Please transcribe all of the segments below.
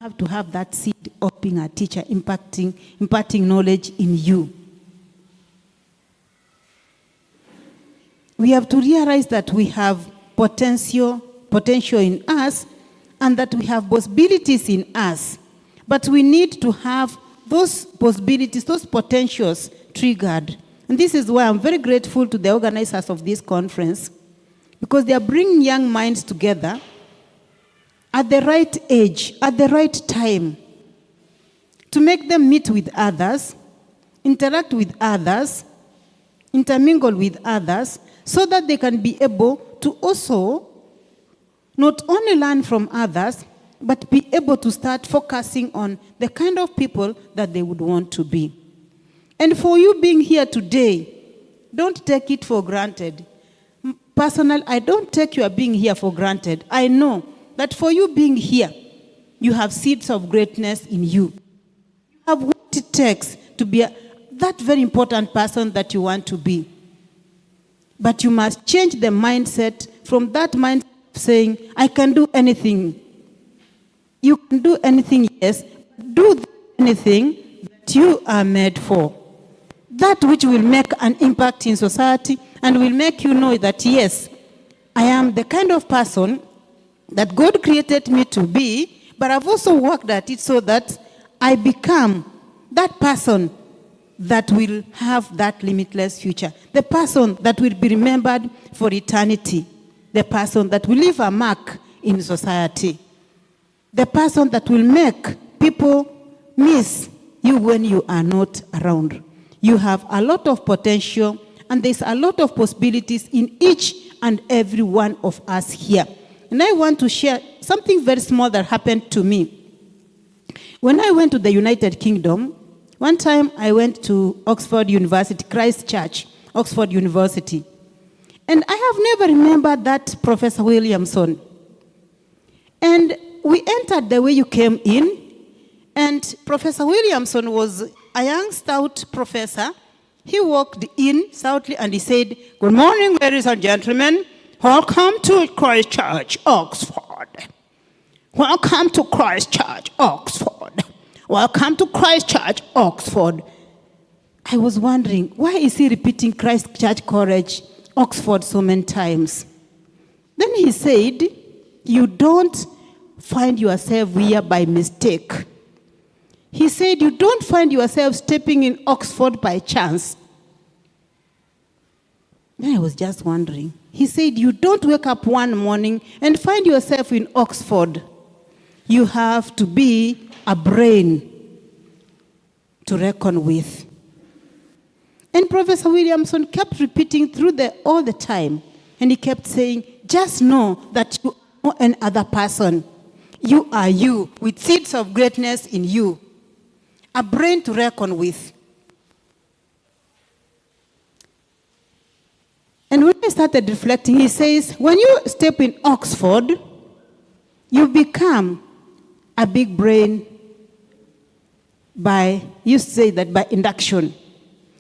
have to have that seed of being a teacher, imparting knowledge in you. We have to realize that we have potential in us and that we have possibilities in us. But we need to have those possibilities, those potentials triggered. And this is why I'm very grateful to the organizers of this conference, because they are bringing young minds together at the right age, at the right time, to make them meet with others, interact with others, intermingle with others, so that they can be able to also not only learn from others, but be able to start focusing on the kind of people that they would want to be. And for you being here today, don't take it for granted. Personally, I don't take your being here for granted. I know that for you being here, you have seeds of greatness in you. You have what it takes to be that very important person that you want to be. But you must change the mindset from that mindset of saying, I can do anything. You can do anything, yes. Do anything that you are made for. That which will make an impact in society and will make you know that, yes, I am the kind of person that God created me to be, but I've also worked at it so that I become that person that will have that limitless future. The person that will be remembered for eternity. The person that will leave a mark in society. The person that will make people miss you when you are not around. You have a lot of potential, and there's a lot of possibilities in each and every one of us here. And I want to share something very small that happened to me. When I went to the United Kingdom, one time I went to Oxford University, Christ Church, Oxford University. And I have never remembered that Professor Williamson. And we entered the way you came in, and Professor Williamson was a young, stout professor. He walked in stoutly and he said, "Good morning, ladies and gentlemen. Welcome to Christ Church, Oxford. Welcome to Christ Church, Oxford. Welcome to Christ Church, Oxford." I was wondering, why is he repeating Christ Church College, Oxford so many times? Then he said, you don't find yourself here by mistake. He said, you don't find yourself stepping in Oxford by chance. Then I was just wondering. He said, you don't wake up one morning and find yourself in Oxford. You have to be a brain to reckon with. And Professor Williamson kept repeating all the time. And he kept saying, just know that you are not any other person. You are you, with seeds of greatness in you. A brain to reckon with. And when I started reflecting, he says, when you step in Oxford, you become a big brain you say that by induction.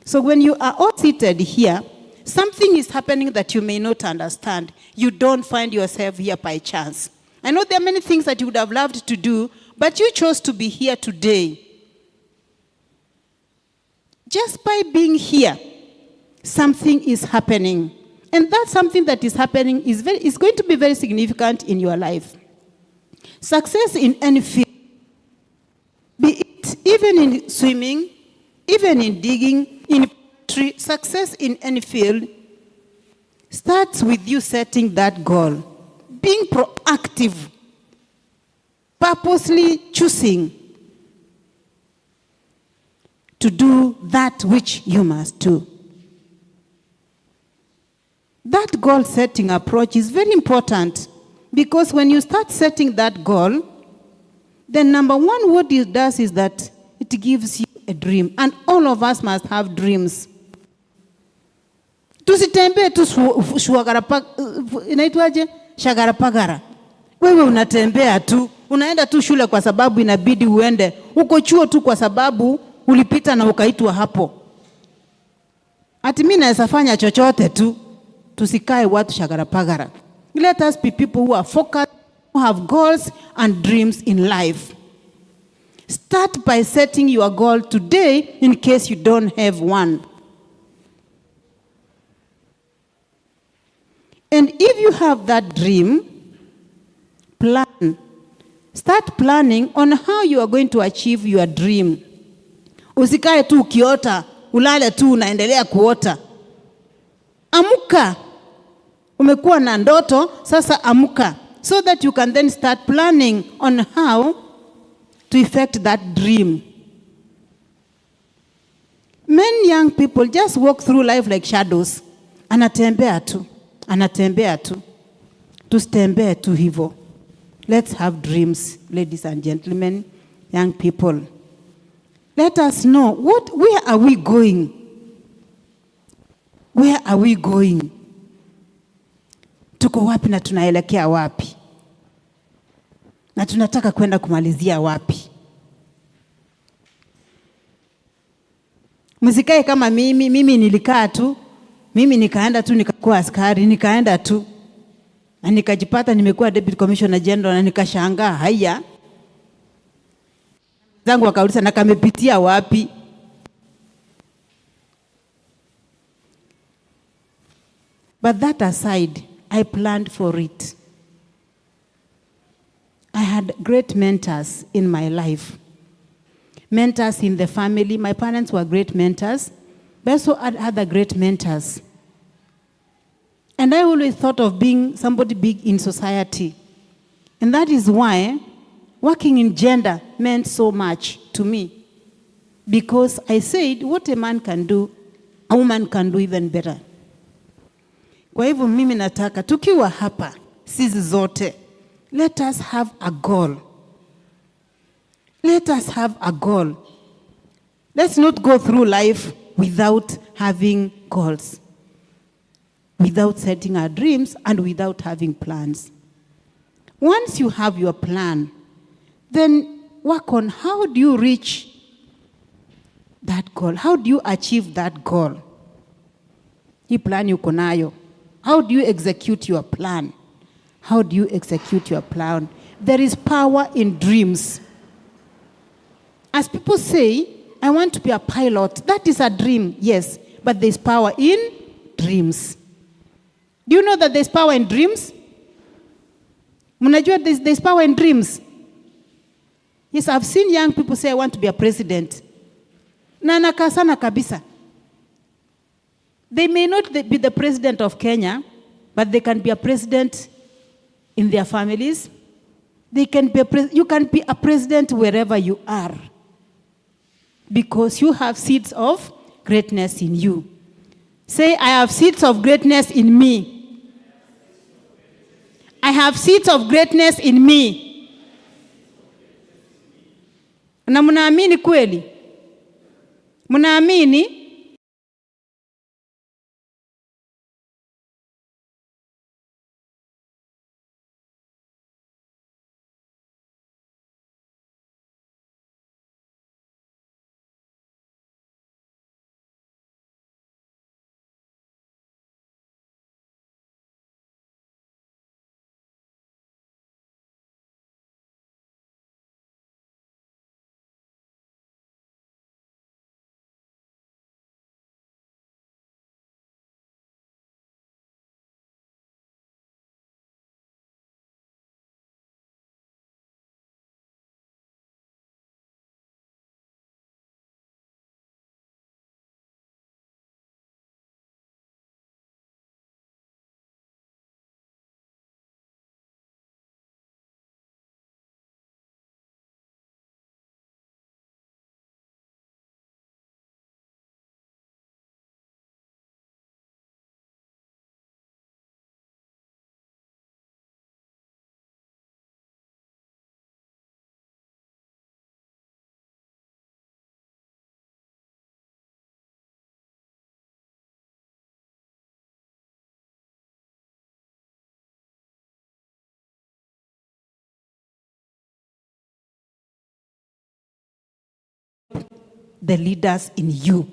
So when you are all seated here, something is happening that you may not understand. You don't find yourself here by chance. I know there are many things that you would have loved to do, but you chose to be here today. Just by being here, something is happening. And that something that is happening is going to be very significant in your life. Success in any field, be it even in swimming, even in digging, in poetry, success in any field starts with you setting that goal. Being proactive, purposely choosing to do that which you must do. That goal-setting approach is very important, because when you start setting that goal, then number one, what it does is that it gives you a dream. And all of us must have dreams. Tusitembee tu inaitwaje? Shagarapagara. Wewe unatembea tu, unaenda tu shule kwa sababu inabidi uende. Uko chuo tu kwa sababu ulipita na ukaitwa hapo. Ati mimi naweza fanya chochote tu. Tusikae watu shagarapagara. Let us be people who are focused, who have goals and dreams in life. Start by setting your goal today in case you don't have one. And if you have that dream, plan. Start planning on how you are going to achieve your dream. Usikae tu ukiota, ulale tu unaendelea kuota. Amuka. Umekuwa na ndoto, sasa amuka. So that you can then start planning on how to effect that dream. Many young people just walk through life like shadows. Anatembea tu. Anatembea tu. Tusitembee tu hivyo. Let's have dreams, ladies and gentlemen, young people. Let us know where are we going? Where are we going? Tuko wapi na tunaelekea wapi? Na tunataka kwenda kumalizia wapi? Msikae kama mimi nilikaa tu, mimi nikaenda tu nikakuwa askari, nikaenda tu. Na nikajipata nimekuwa deputy commissioner general na nikashangaa haya. Zangu wakauliza na kamepitia wapi? But that aside, I planned for it. I had great mentors in my life. Mentors in the family. My parents were great mentors. But I also had other great mentors. And I always thought of being somebody big in society. And that is why working in gender meant so much to me. Because I said, what a man can do, a woman can do even better. Kwa hivyo mimi nataka, tukiwa hapa, sisi zote, let us have a goal. Let us have a goal. Let's not go through life without having goals, without setting our dreams, and without having plans. Once you have your plan, then work on how do you reach that goal? How do you achieve that goal? Hii plan yuko nayo. How do you execute your plan? How do you execute your plan? There is power in dreams. As people say, I want to be a pilot. That is a dream, yes, but there's power in dreams. Do you know that there's power in dreams? Mnajua there's power in dreams? Yes, I've seen young people say, I want to be a president. Na nakaa sana kabisa. They may not be the president of Kenya, but they can be a president in their families. They can be you can be a president wherever you are, because you have seeds of greatness in you. Say, I have seeds of greatness in me. I have seeds of greatness in me. Na mnaamini kweli? Mnaamini? The leaders in you.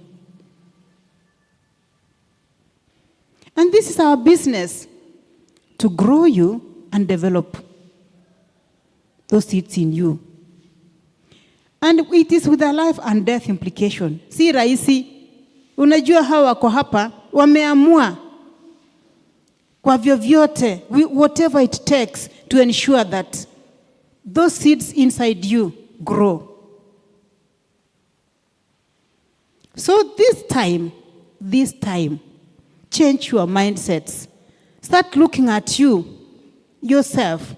And this is our business, to grow you and develop those seeds in you. And it is with a life and death implication. Si rahisi. Unajua hawa wako hapa, wameamua kwa vyovyote, whatever it takes to ensure that those seeds inside you grow. So this time, change your mindsets. Start looking at yourself,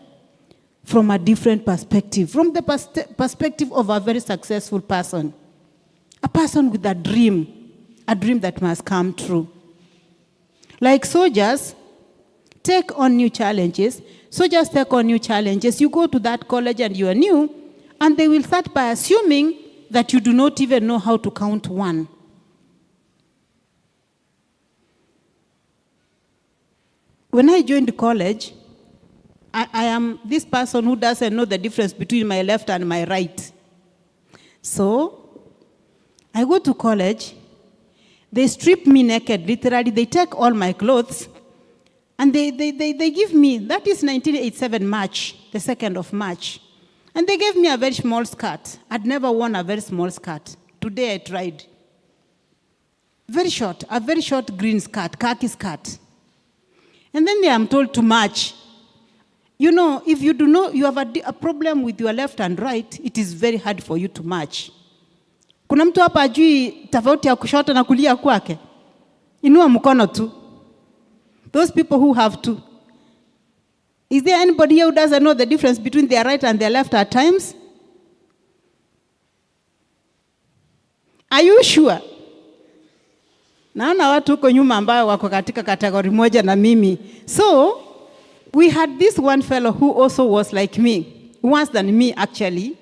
from a different perspective, from the perspective of a very successful person, a person with a dream that must come true. Like soldiers, take on new challenges. Soldiers take on new challenges. You go to that college and you are new, and they will start by assuming that you do not even know how to count one. When I joined college, I am this person who doesn't know the difference between my left and my right. So, I go to college, they strip me naked, literally, they take all my clothes, and they give me, that is 1987 March, the 2nd of March. And they gave me a very small skirt. I'd never worn a very small skirt. Today I tried. A very short green skirt, khaki skirt. And then I'm told to march. You know, if you do not, you have a problem with your left and right, it is very hard for you to march. Kuna mtu hapa ajui tofauti ya kushoto na kulia kwake? Inua mkono tu. Those people who have to. Is there anybody here who doesn't know the difference between their right and their left at times? Are you sure? Naona watu huko nyuma ambao wako katika kategori moja na mimi. So, we had this one fellow who also was like me, worse than me actually.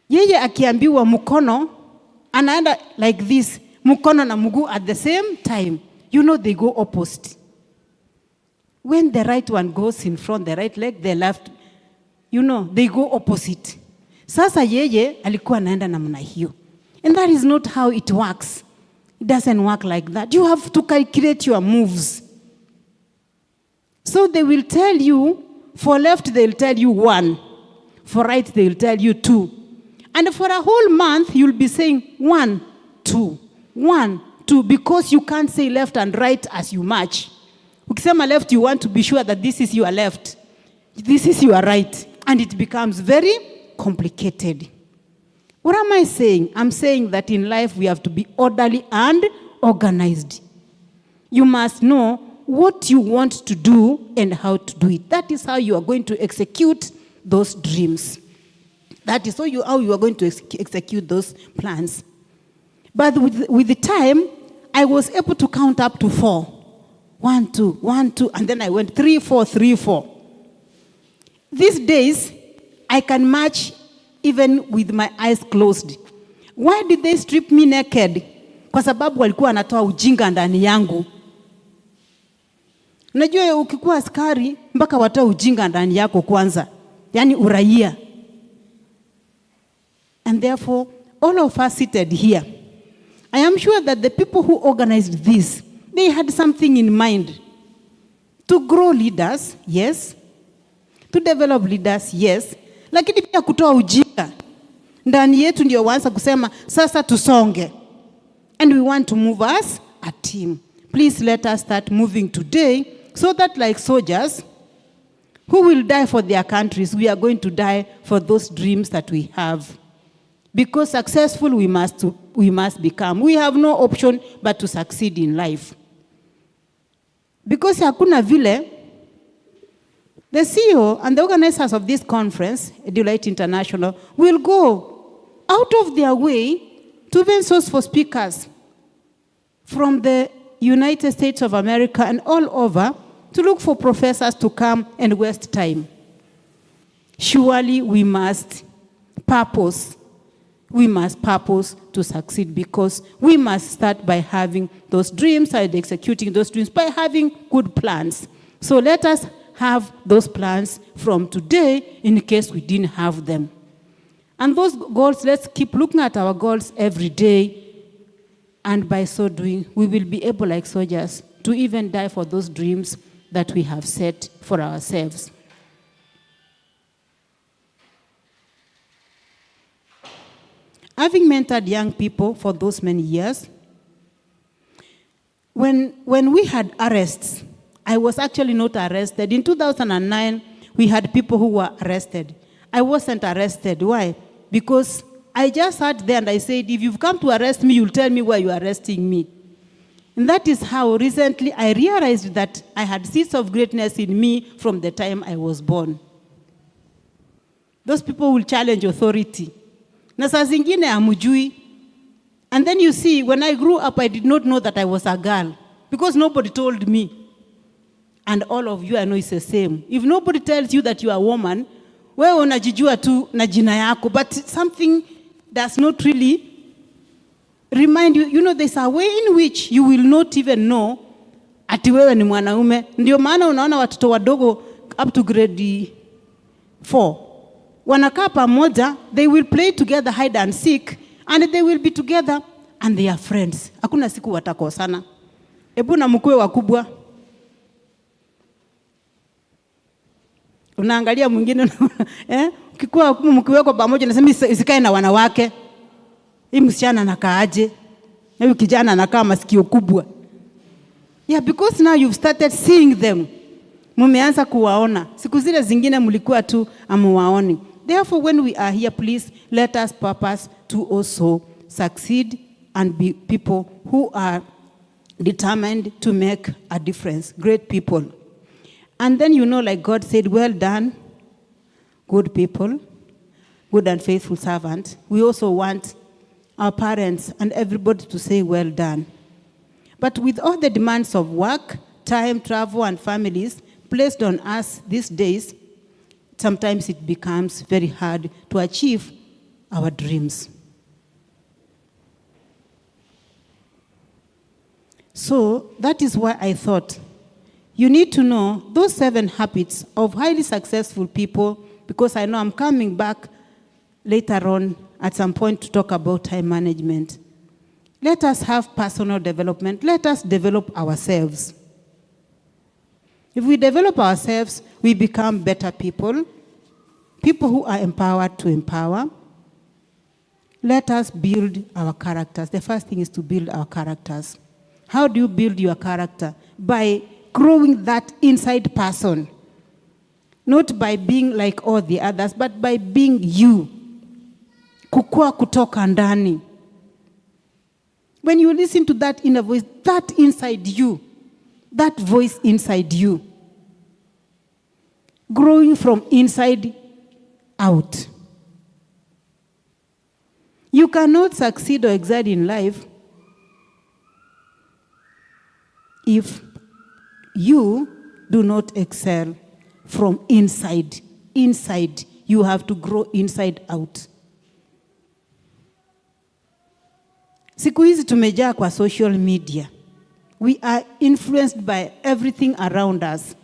Yeye akiambiwa mkono, anaenda like this, mkono na mguu at the same time. You know they go opposite. When the right one goes in front, the right leg, the left, you know, they go opposite. Sasa yeye alikuwa anaenda namna hiyo. And that is not how it works. It doesn't work like that. You have to calculate your moves. So they will tell you, for left they will tell you 1. For right they will tell you 2. And for a whole month you'll be saying 1, 2, 1, 2, because you can't say left and right as you march. Ukisema left, you want to be sure that this is your left, this is your right, and it becomes very complicated. What am I saying? I'm saying that in life we have to be orderly and organized. You must know what you want to do and how to do it. That is how you are going to execute those dreams. That is how you are going to execute those plans. But with the time, I was able to count up to 4. 1, 2, 1, 2, and then I went 3, 4, 3, 4. These days, I can march even with my eyes closed. Why did they strip me naked? Kwa sababu walikuwa wanatoa ujinga ndani yangu. Unajua ukikuwa askari, mpaka watoa ujinga ndani yako kwanza. Yani uraia. And therefore, all of us seated here, I am sure that the people who organized this, they had something in mind. To grow leaders, yes. To develop leaders, yes. Lakini pia kutoa ujinga. Ndani yetu ndio waanza kusema, sasa tusonge. And we want to move as a team. Please let us start moving today, so that like soldiers who will die for their countries, we are going to die for those dreams that we have. Because successful we must become. We have no option but to succeed in life. Because hakuna vile, the CEO and the organizers of this conference, Delight International, will go out of their way to even source for speakers from the United States of America and all over to look for professors to come and waste time. Surely we must purpose to succeed, because we must start by having those dreams and executing those dreams by having good plans. So let us have those plans from today in case we didn't have them. And those goals, let's keep looking at our goals every day. And by so doing, we will be able, like soldiers, to even die for those dreams that we have set for ourselves. Having mentored young people for those many years, when we had arrests, I was actually not arrested. In 2009, we had people who were arrested. I wasn't arrested. Why? Because I just sat there and I said, if you've come to arrest me, you'll tell me why you're arresting me. And that is how recently I realized that I had seeds of greatness in me from the time I was born. Those people will challenge authority. Na saa zingine hamjui. And then you see, when I grew up, I did not know that I was a girl because nobody told me. And all of you, I know it's the same. If nobody tells you that you are a woman, wewe unajijua tu na jina yako, but something does not really remind you. You know, there's a way in which you will not even know ati wewe ni mwanaume. Ndio maana unaona watoto wadogo up to grade 4. Wanakaa pamoja, they will play together hide and seek, and they will be together and they are friends. Hakuna siku watakosana. Ebu na mkue wakubwa. Unaangalia mwingine ukikuwa mkiweko pamoja nasema isikae na wanawake. Hii msichana anakaaje? Huyu kijana anakaa masikio kubwa. Yeah, because now you've started seeing them. Mumeanza kuwaona. Siku zile zingine mlikuwa tu amuwaoni. Therefore, when we are here, please let us purpose to also succeed and be people who are determined to make a difference. Great people. And then, you know, like God said, well done, good people, good and faithful servant. We also want our parents and everybody to say, well done. But with all the demands of work, time, travel, and families placed on us these days, sometimes it becomes very hard to achieve our dreams. So that is why I thought, you need to know those 7 habits of highly successful people, because I know I'm coming back later on at some point to talk about time management. Let us have personal development. Let us develop ourselves. If we develop ourselves, we become better people, people who are empowered to empower. Let us build our characters. The first thing is to build our characters. How do you build your character? By growing that inside person. Not by being like all the others, but by being you. Kukua kutoka ndani. When you listen to that inner voice, that inside you, that voice inside you, growing from inside out. You cannot succeed or excel in life if you do not excel from inside. Inside, you have to grow inside out. Siku hizi tumejaa kwa social media. We are influenced by everything around us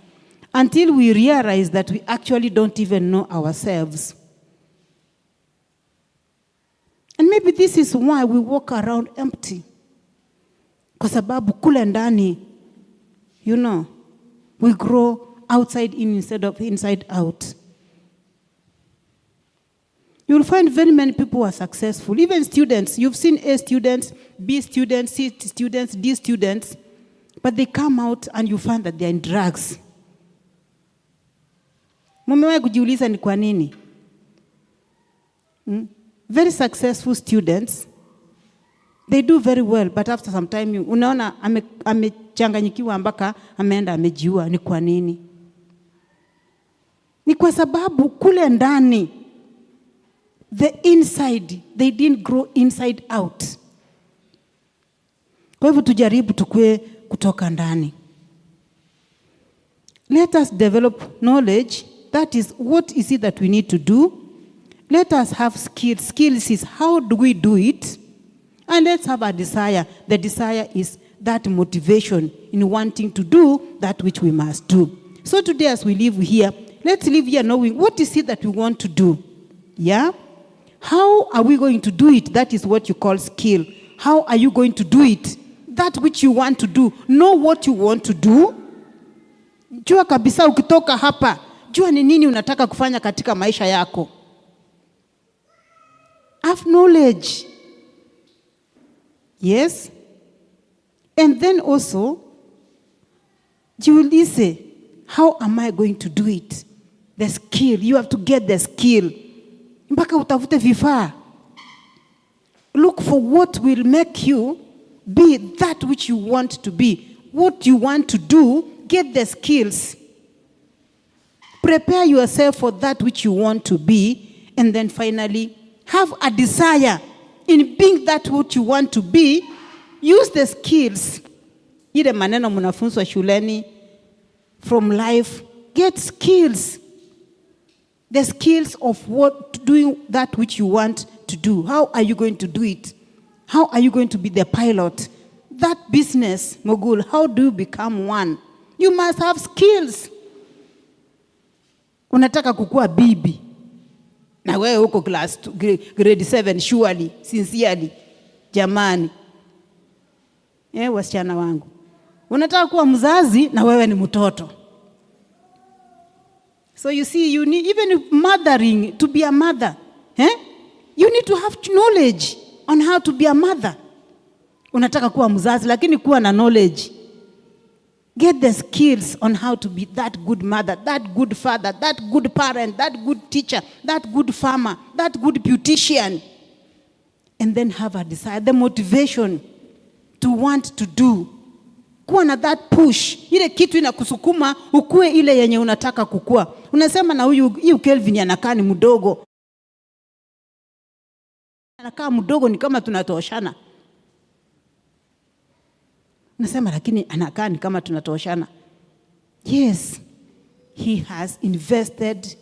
until we realize that we actually don't even know ourselves. And maybe this is why we walk around empty. Kwa sababu kule ndani, you know, we grow outside in instead of inside out. You will find very many people who are successful, even students. You've seen A students, B students, C students, D students, but they come out and you find that they're in drugs. Mumewahi kujiuliza ni kwa nini? Very successful students, they do very well, but after some time, unaona amechanganyikiwa mpaka ameenda amejiua. Ni kwa nini? Ni kwa sababu kule ndani, the inside, they didn't grow inside out. Kwa hivyo tujaribu tukue kutoka ndani. Let us develop knowledge. That is, what is it that we need to do? Let us have skills. Skills is how do we do it? And let's have a desire. The desire is that motivation in wanting to do that which we must do. So today as we live here, let's live here knowing what is it that we want to do. Yeah? How are we going to do it? That is what you call skill. How are you going to do it? That which you want to do. Know what you want to do. Jua kabisa ukitoka hapa. Jua ni nini unataka kufanya katika maisha yako. Have knowledge. Yes? And then also, jiulize, how am I going to do it? The skill. You have to get the skill. Mpaka utafute vifaa. Look for what will make you be that which you want to be. What you want to do, get the skills. Prepare yourself for that which you want to be. And then finally, have a desire in being that what you want to be. Use the skills. Ile maneno mnafunzwa shuleni, from life, get skills. The skills of what doing that which you want to do. How are you going to do it? How are you going to be the pilot? That business, mogul, how do you become one? You must have skills. Unataka kukua bibi. Na wewe uko class 2, grade 7, surely, sincerely. Jamani. Wasichana wangu. Unataka kuwa mzazi na wewe ni mtoto. So you see, you need, even mothering, to be a mother, you need to have knowledge on how to be a mother. Unataka kuwa mzazi, lakini kuwa na knowledge. Get the skills on how to be that good mother, that good father, that good parent, that good teacher, that good farmer, that good beautician. And then have a desire, the motivation to want to do. Kuwa na that push. Ile kitu inakusukuma ukue ile yenye unataka kukua. Unasema na huyu Kelvin anakaa ni mdogo. Anakaa mdogo ni kama tunatoshana. Unasema lakini anakaa ni kama tunatoshana. Yes, he has invested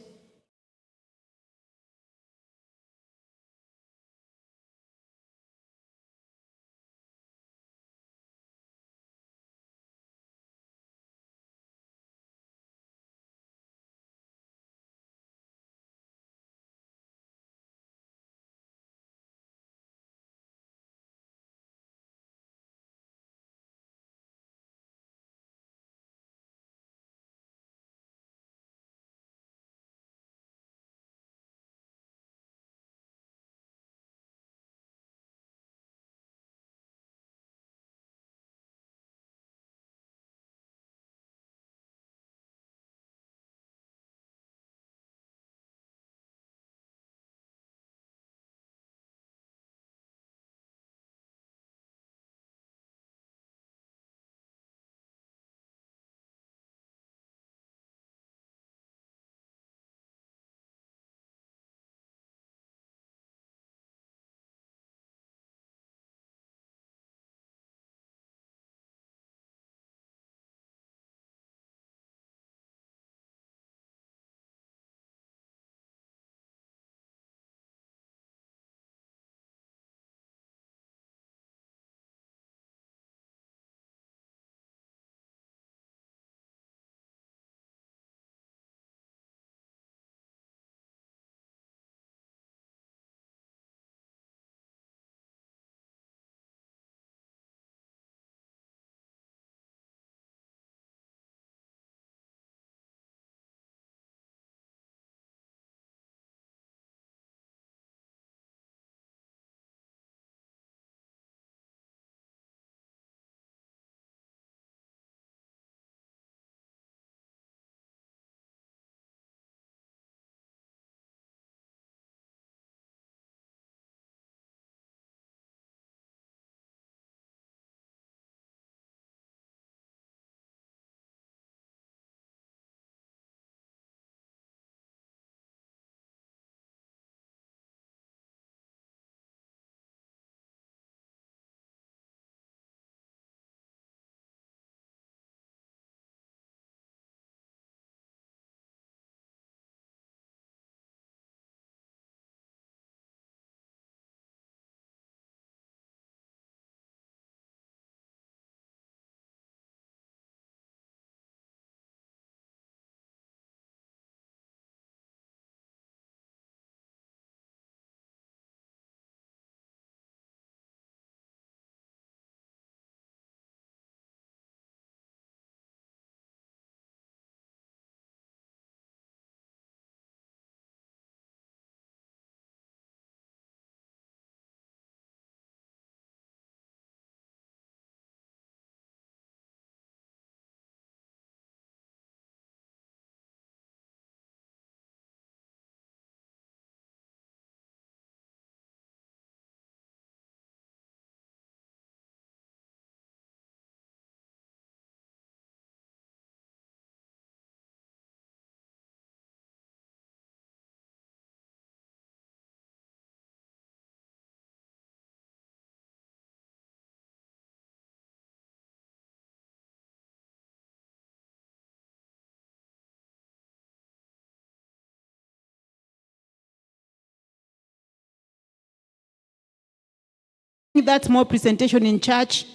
that small presentation in church,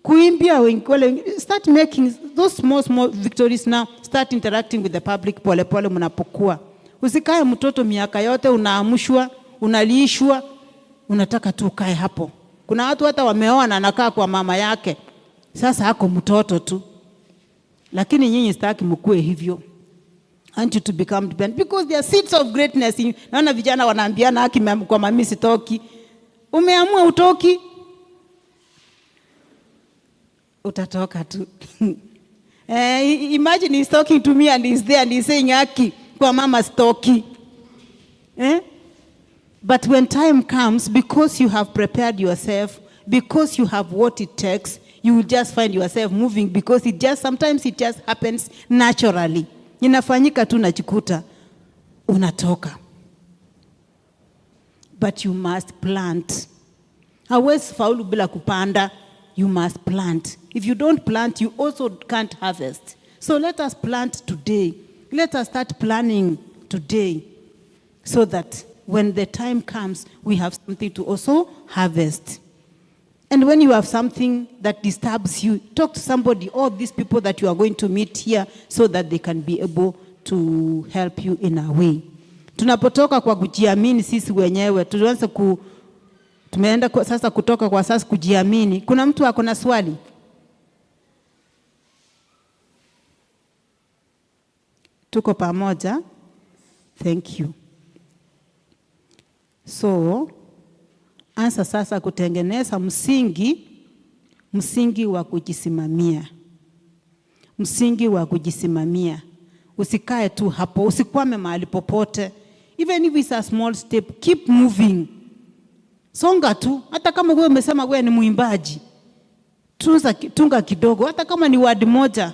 kuimbia, start making those small victories now. Start interacting with the public pole pole mnapokuwa. Usikae mtoto miaka yote unaamushwa, unalishwa, unataka tu ukae hapo. Kuna watu hata wameoa na anakaa kwa mama yake. Sasa hako mtoto tu. Lakini nyinyi sitaki mkue hivyo. Want you to become dependent because there are seeds of greatness in you. Naona vijana wanaambiana haki kwa mami sitoki. Umeamua utoki, utatoka tu. Imagine he's talking to me and he's there and he's saying haki kwa mama sitoki. But when time comes, because you have prepared yourself, because you have what it takes, you will just find yourself moving because sometimes it just happens naturally. Inafanyika tu najikuta unatoka. But you must plant. Hawezi faulu bila kupanda. You must plant. If you don't plant, you also can't harvest. So let us plant today. Let us start planning today so that when the time comes, we have something to also harvest. And when you have something that disturbs you, talk to somebody, all these people that you are going to meet here, so that they can be able to help you in a way. Tunapotoka kwa kujiamini sisi wenyewe, tumeenda sasa kutoka kwa sasa kujiamini. Kuna mtu ako na swali? Tuko pamoja? Thank you. So, anza sasa kutengeneza msingi wa kujisimamia. Msingi wa kujisimamia. Usikae tu hapo, usikwame mahali popote. Even if it's a small step, keep moving. Songa tu, hata kama wewe umesema wewe ni muimbaji. Tunga kidogo, hata kama ni word moja.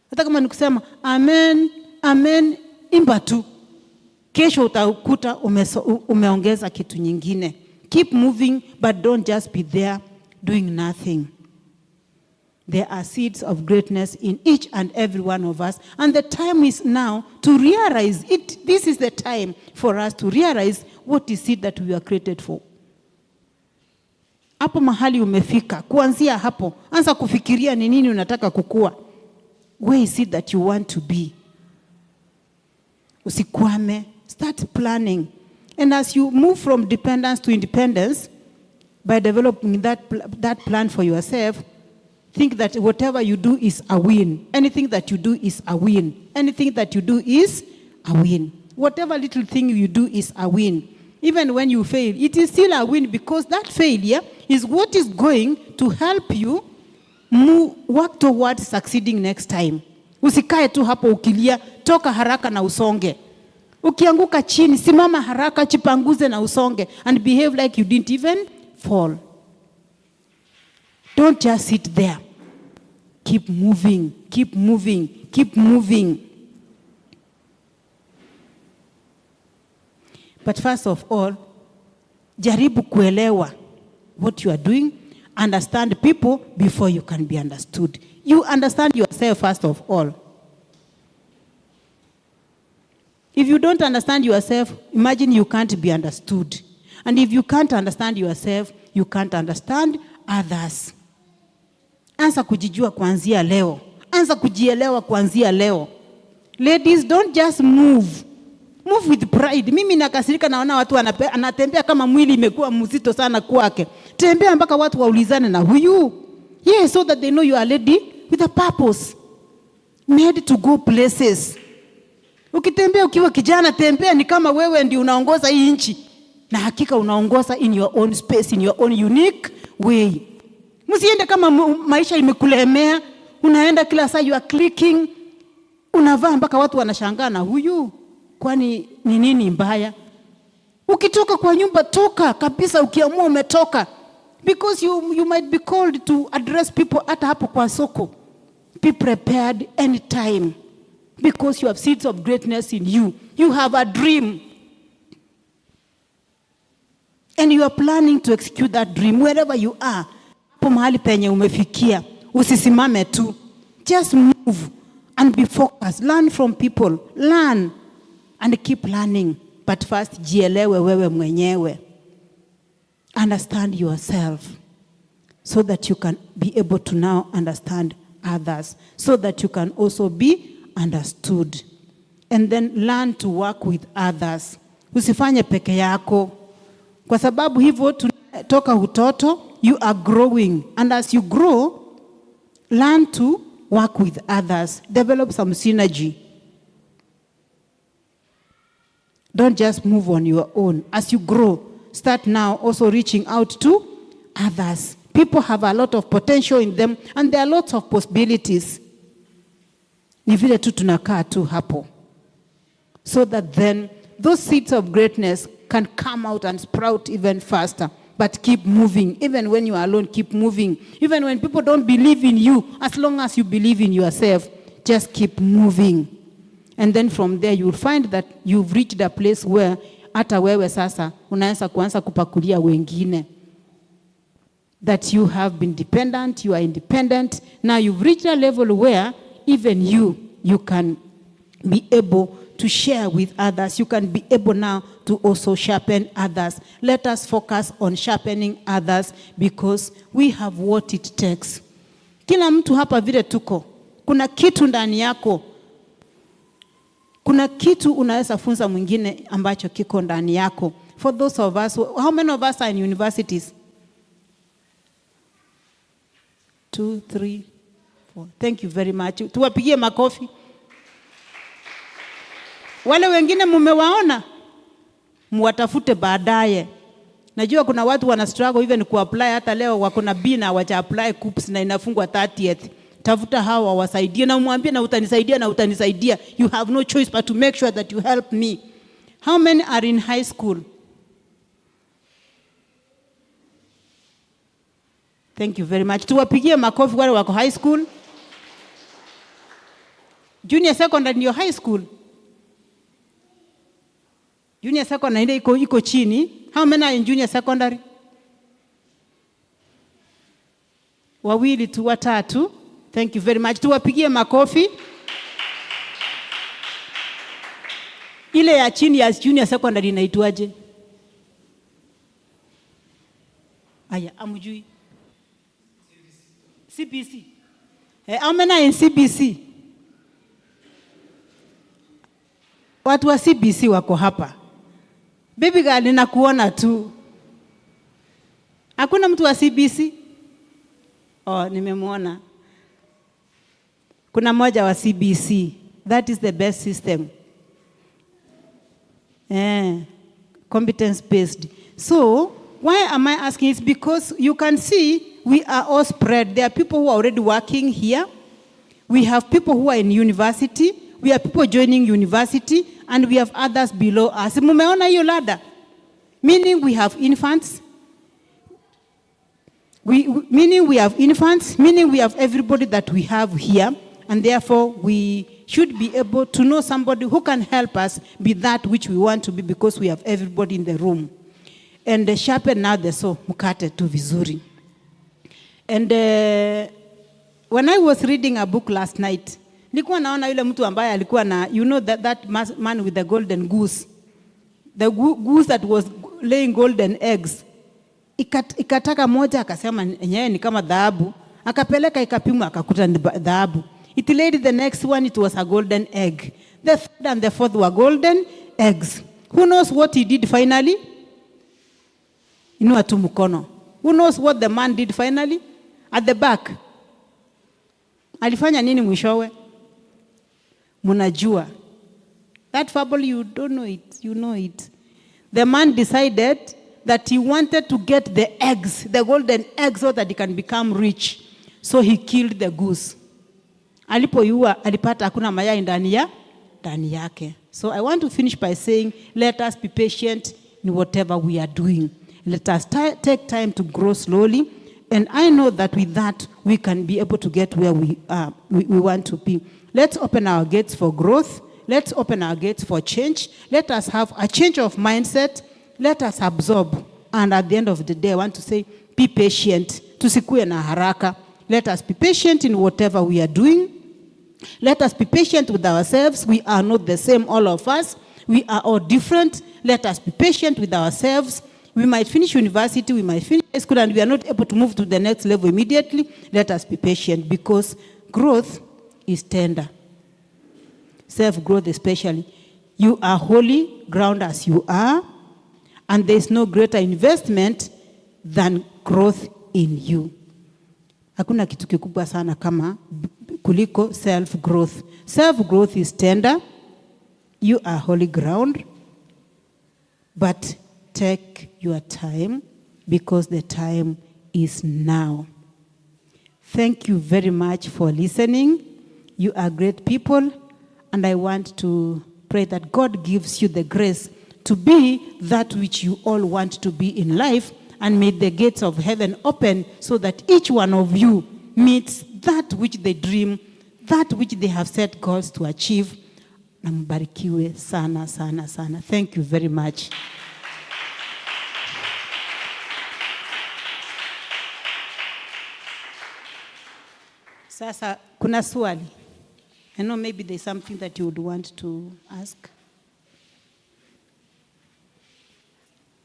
Hata kama ni kusema amen, amen, imba tu. Kesho utakuta umeongeza kitu nyingine. Keep moving, but don't just be there doing nothing. There are seeds of greatness in each and every one of us. And the time is now to realize it. This is the time for us to realize what is it that we are created for. Hapo mahali umefika. Kuanzia hapo. Anza kufikiria ni nini unataka kukua. Where is it that you want to be? Usikwame. Start planning. And as you move from dependence to independence, by developing that plan for yourself, think that whatever you do is a win. Anything that you do is a win. Anything that you do is a win. Whatever little thing you do is a win. Even when you fail, it is still a win because that failure is what is going to help you work towards succeeding next time. Usikae tu hapo ukilia, toka haraka na usonge. Ukianguka chini, simama haraka, chipanguze na usonge and behave like you didn't even fall. Don't just sit there. Keep moving, keep moving, keep moving. But first of all, jaribu kuelewa what you are doing. Understand people before you can be understood. You understand yourself first of all. If you don't understand yourself, imagine you can't be understood. And if you can't understand yourself, you can't understand others. Anza kujijua kuanzia leo. Anza kujielewa kuanzia leo. Ladies, don't just move. Move with pride. Mimi nakasirika naona watu anatembea kama mwili imekuwa mzito sana kwake. Tembea mpaka watu waulizane na huyu. Yes, so that they know you are a lady with a purpose. Made to go places. Ukitembea ukiwa kijana, tembea ni kama wewe ndio unaongoza hii nchi. Na hakika unaongoza in your own space, in your own unique way. Msiende kama maisha imekulemea, unaenda kila saa you are clicking, unavaa mpaka watu wanashangaa na huyu. Kwani ni nini mbaya? Ukitoka kwa nyumba, toka kabisa, ukiamua umetoka. Because you might be called to address people hata hapo kwa soko. Be prepared anytime. Because you have seeds of greatness in you. You have a dream. And you are planning to execute that dream wherever you are. Hapo mahali penye umefikia. Usisimame tu. Just move and be focused. Learn from people. Learn and keep learning. But first, jielewe wewe mwenyewe. understand yourself so that you can be able to now understand others, so that you can also be understood. And then learn to work with others. Usifanye peke yako. Kwa sababu hivyo tunatoka utoto, you are growing. And as you grow, learn to work with others. Develop some synergy. Don't just move on your own. As you grow, start now also reaching out to others. People have a lot of potential in them, and there are lots of possibilities. Ni vile tu tunakaa tu hapo. So that then those seeds of greatness can come out and sprout even faster. But keep moving. Even when you are alone, keep moving. Even when people don't believe in you, as long as you believe in yourself, just keep moving. And then from there, you'll find that you've reached a place where hata wewe sasa unaanza kuanza kupakulia wengine. That you have been dependent, you are independent. Now you've reached a level where even you can be able to share with others. You can be able now to also sharpen others. Let us focus on sharpening others because we have what it takes. Kila mtu hapa vile tuko, kuna kitu ndani yako. Kuna kitu unaweza funza mwingine ambacho kiko ndani yako. For those of us, how many of us are in universities? 2, 3, 4. Thank you very much. Tuwapigie makofi. Wale wengine mumewaona, muwatafute baadaye. Najua kuna watu wana struggle even kuapply, hata leo wako na B na wacha apply KUPS na inafungwa 30th. Tafuta hawa wasaidie na umwambie na utanisaidia. You have no choice but to make sure that you help me. How many are in high school? Thank you very much. Tuwapigie makofi wale wako high school. Junior secondary ndio high school. Junior secondary iko chini. How many are in junior secondary? Wawili tu, watatu. Thank you very much. Tuwapigie makofi. Ile ya chini ya junior secondary inaitwaje? Aya, amujui. CBC. How many are in CBC? Watu wa CBC wako hapa. Baby girl, ninakuona tu. Hakuna mtu wa CBC? Oh, nimemwona. Kuna moja wa CBC. That is the best system. Competence based. So, why am I asking? It's because you can see we are all spread. There are people who are already working here. We have people who are in university. We have people joining university. And we have others below us. Mumeona hiyo ladder? Meaning we have infants. Meaning we have infants. Meaning we have everybody that we have here. And therefore we should be able to know somebody who can help us be that which we want to be because we have everybody in the room. And sharpen now the saw, mukate tu vizuri. And when I was reading a book last night, nilikuwa naona yule mtu ambaye alikuwa na, you know that man with the golden goose. The goose that was laying golden eggs. Ikataka moja akasema yenyewe ni kama dhahabu. Akapeleka ikapimwa akakuta ni dhahabu. It laid the next one, it was a golden egg. The third and the fourth were golden eggs. Who knows what he did finally? Inua tu mkono. Who knows what the man did finally? At the back. Alifanya nini mwishowe? Munajua. That fable, you don't know it. You know it. The man decided that he wanted to get the eggs, the golden eggs, so that he can become rich. So he killed the goose. Alipoyua, alipata hakuna mayai ndani yake. So I want to finish by saying, let us be patient in whatever we are doing. Let us take time to grow slowly. And I know that with that, we can be able to get where we want to be. Let's open our gates for growth. Let's open our gates for change. Let us have a change of mindset. Let us absorb. And at the end of the day, I want to say, be patient. Tusikue na haraka. Let us be patient in whatever we are doing. Let us be patient with ourselves. We are not the same, all of us. We are all different. Let us be patient with ourselves. We might finish university, we might finish high school, and we are not able to move to the next level immediately. Let us be patient, because growth is tender. Self-growth especially. You are holy ground as you are, and there is no greater investment than growth in you. Hakuna kitu kikubwa sana kama kuliko self-growth. Self-growth is tender. You are holy ground, but take your time, because the time is now. Thank you very much for listening. You are great people, and I want to pray that God gives you the grace to be that which you all want to be in life, and may the gates of heaven open so that each one of you meets that which they dream, that which they have set goals to achieve. Na mbarikiwe sana, sana, sana. Thank you very much. Sasa, kuna swali. I know maybe there's something that you would want to ask.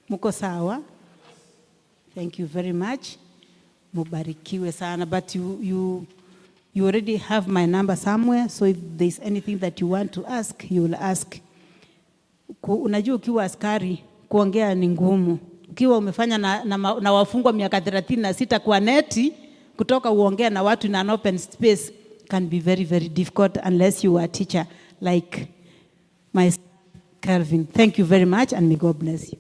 Muko sawa? Thank you very much. Mubarikiwe sana. But you already have my number somewhere, so if there's anything that you want to ask, you will ask. Unajua ukiwa askari, kuongea ni ngumu. Ukiwa umefanya na wafungwa miaka 36 kwa neti, kutoka uongea na watu in an open space can be very, very difficult unless you are a teacher like my Calvin. Thank you very much, and may God bless you.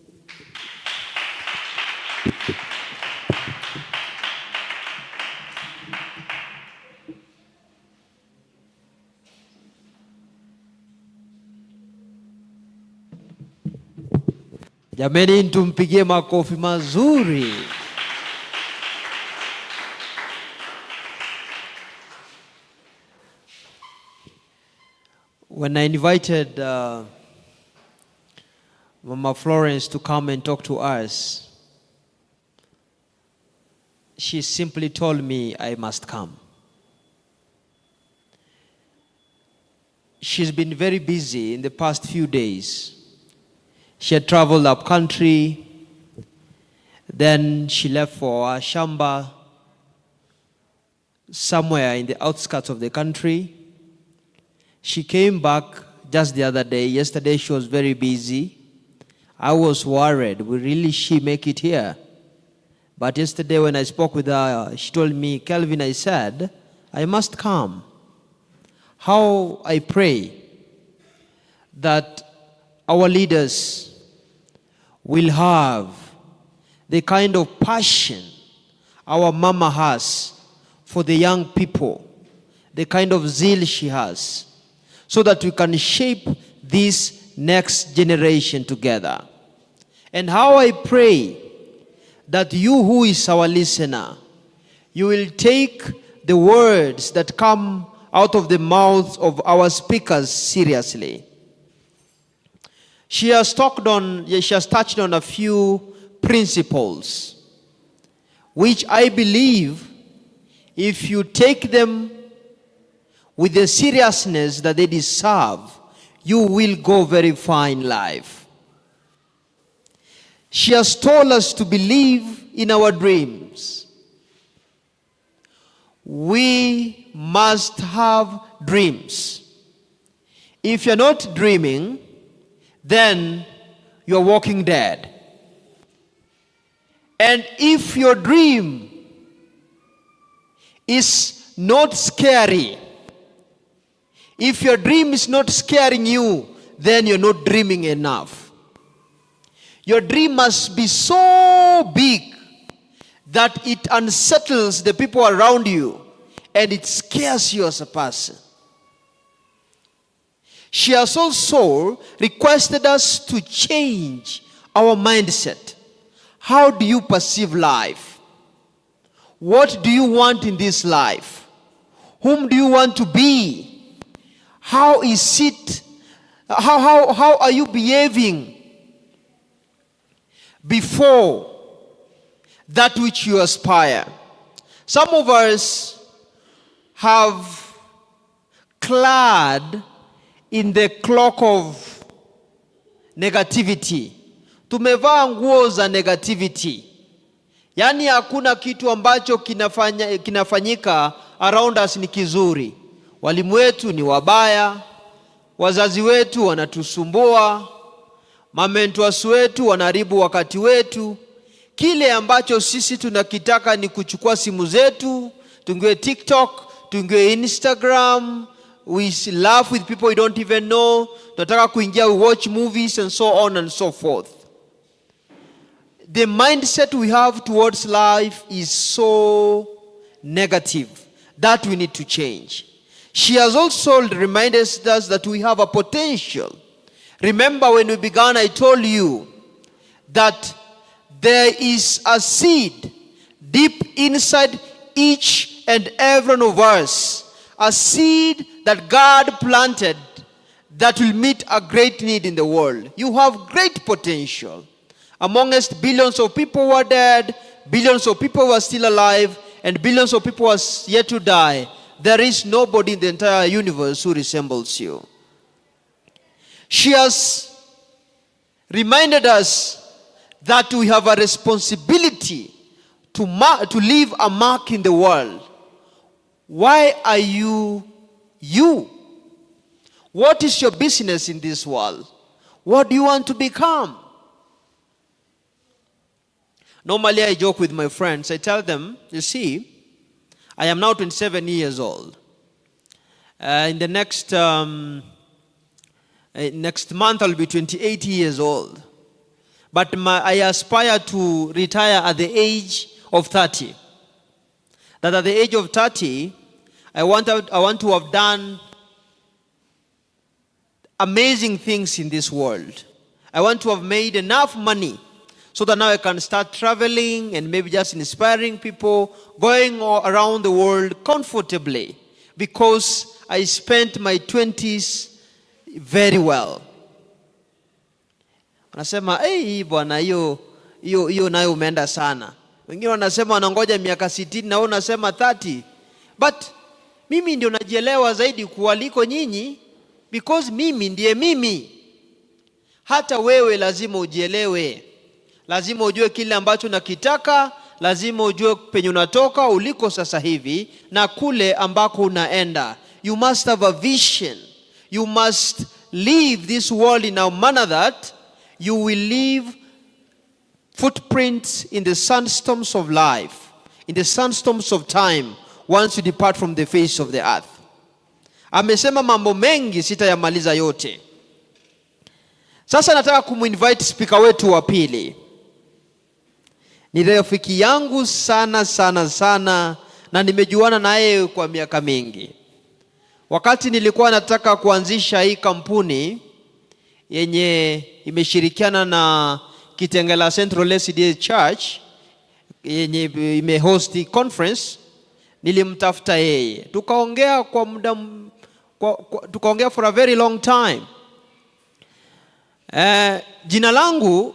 Jameni, tumpigie makofi mazuri. When I invited Mama Florence to come and talk to us, she simply told me I must come. She's been very busy in the past few days. She had traveled up country, then she left for a shamba somewhere in the outskirts of the country. She came back just the other day. Yesterday she was very busy. I was worried, will really she make it here? But yesterday when I spoke with her, she told me, Kelvin, I said, I must come. How I pray that our leaders will have the kind of passion our mama has for the young people, the kind of zeal she has, so that we can shape this next generation together. And how I pray that you who is our listener, you will take the words that come out of the mouths of our speakers seriously. She has touched on a few principles, which I believe if you take them with the seriousness that they deserve, you will go very far in life. She has told us to believe in our dreams. We must have dreams. If you're not dreaming, then you're walking dead. And if your dream is not scary, if your dream is not scaring you, then you're not dreaming enough. Your dream must be so big that it unsettles the people around you and it scares you as a person. She has also requested us to change our mindset. How do you perceive life? What do you want in this life? Whom do you want to be? How is it? How are you behaving before that which you aspire? Some of us have clad in the cloak of negativity Tumevaa nguo za negativity. Yaani hakuna kitu ambacho kinafanyika around us ni kizuri. Walimu wetu ni wabaya, wazazi wetu wanatusumbua, mentors wetu wanaharibu wakati wetu. Kile ambacho sisi tunakitaka ni kuchukua simu zetu, tuingie TikTok, tuingie Instagram, we laugh with people we don't even know, tunataka kuingia, we watch movies and so on and so forth. The mindset we have towards life is so negative that we need to change. She has also reminded us that we have a potential. Remember when we began, I told you that there is a seed deep inside each and every one of us. A seed that God planted that will meet a great need in the world. You have great potential. Amongst billions of people who are dead, billions of people who are still alive, and billions of people who are yet to die, there is nobody in the entire universe who resembles you. She has reminded us that we have a responsibility to leave a mark in the world. Why are you you? What is your business in this world? What do you want to become? Normally I joke with my friends. I tell them, you see, I am now 27 years old. In the next month I'll be 28 years old. But I aspire to retire at the age of 30. That at the age of 30, I want to have done amazing things in this world. I want to have made enough money so that now I can start traveling and maybe just inspiring people, going all around the world comfortably, because I spent my 20s very well. Wanasema, hey, bwana hiyo nayo umeenda sana. Wengine wanasema wanangoja miaka 60 na wewe unasema 30. But mimi ndio najielewa zaidi kuwaliko nyinyi, because mimi ndiye mimi. Hata wewe lazima ujielewe. Lazima ujue kile ambacho nakitaka, lazima ujue penye unatoka uliko sasa hivi na kule ambako unaenda. You must have a vision. You must live this world in a manner that you will leave footprints in the sandstorms of life, in the sandstorms of time, once you depart from the face of the earth. Amesema mambo mengi, sitayamaliza yote. Sasa nataka kumuinvite speaker wetu wa pili. Ni rafiki yangu sana sana sana, na nimejuana naye kwa miaka mingi. Wakati nilikuwa nataka kuanzisha hii kampuni yenye imeshirikiana na Kitengela Central SDA Church yenye imehost conference, nilimtafuta yeye. Tukaongea kwa muda tukaongea for a very long time. Jina langu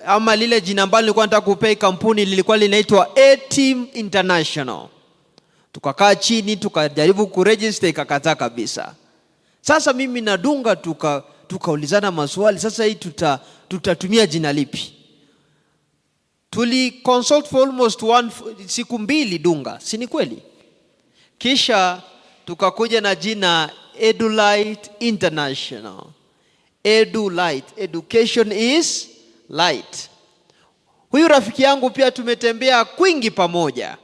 ama lile jina ambalo nilikuwa nataka kupea kampuni lilikuwa linaitwa A-Team International. Tukakaa chini tukajaribu kuregister, ikakataa kabisa. Sasa mimi na Dunga tukaulizana maswali, sasa hii tutatumia jina lipi? Tuli consult for almost siku mbili Dunga, si ni kweli? Kisha tukakuja na jina EduLight International. EduLight, education is light. Huyu rafiki yangu pia tumetembea kwingi pamoja.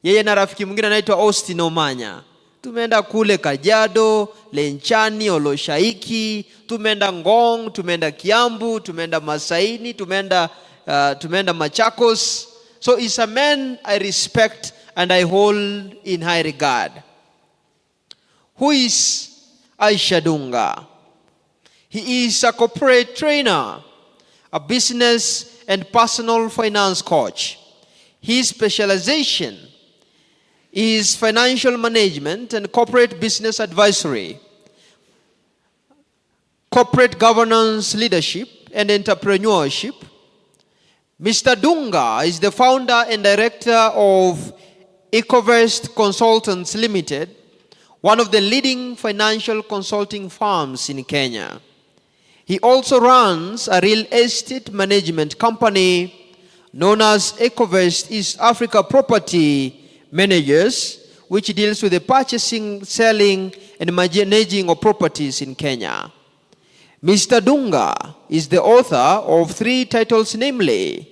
Yeye na rafiki mwingine anaitwa Austin Omanya. Tumeenda kule Kajiado, Lenchani, Oloshaiki, tumeenda Ngong, tumeenda Kiambu, tumeenda Masaini, tumeenda Machakos. So he's a man I respect and I hold in high regard. Who is Aisha Dunga? He is a corporate trainer, a business and personal finance coach. His specialization is financial management and corporate business advisory, corporate governance leadership and entrepreneurship. Mr. Dunga is the founder and director of Ecovest Consultants Limited, one of the leading financial consulting firms in Kenya. He also runs a real estate management company known as Ecovest East Africa Property Managers, which deals with the purchasing, selling, and managing of properties in Kenya. Mr. Dunga is the author of 3 titles, namely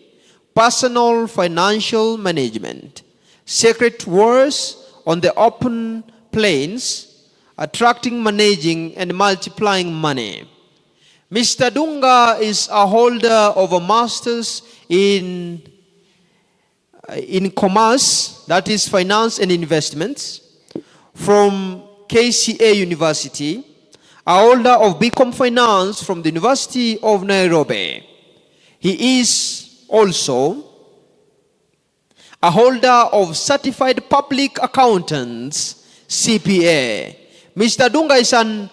Personal Financial Management, Secret Wars on the Open Plains, Attracting, Managing, and Multiplying Money. Mr. Dunga is a holder of a master's in commerce, that is finance and investments, from KCA University, a holder of BCom Finance from the University of Nairobi. He is also a holder of Certified Public Accountants, CPA. Mr. Dunga is an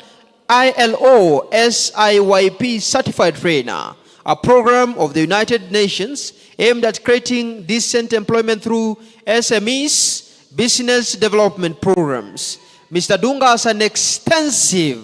ILO SIYP certified trainer, a program of the United Nations aimed at creating decent employment through SMEs, business development programs. Mr. Dunga has an extensive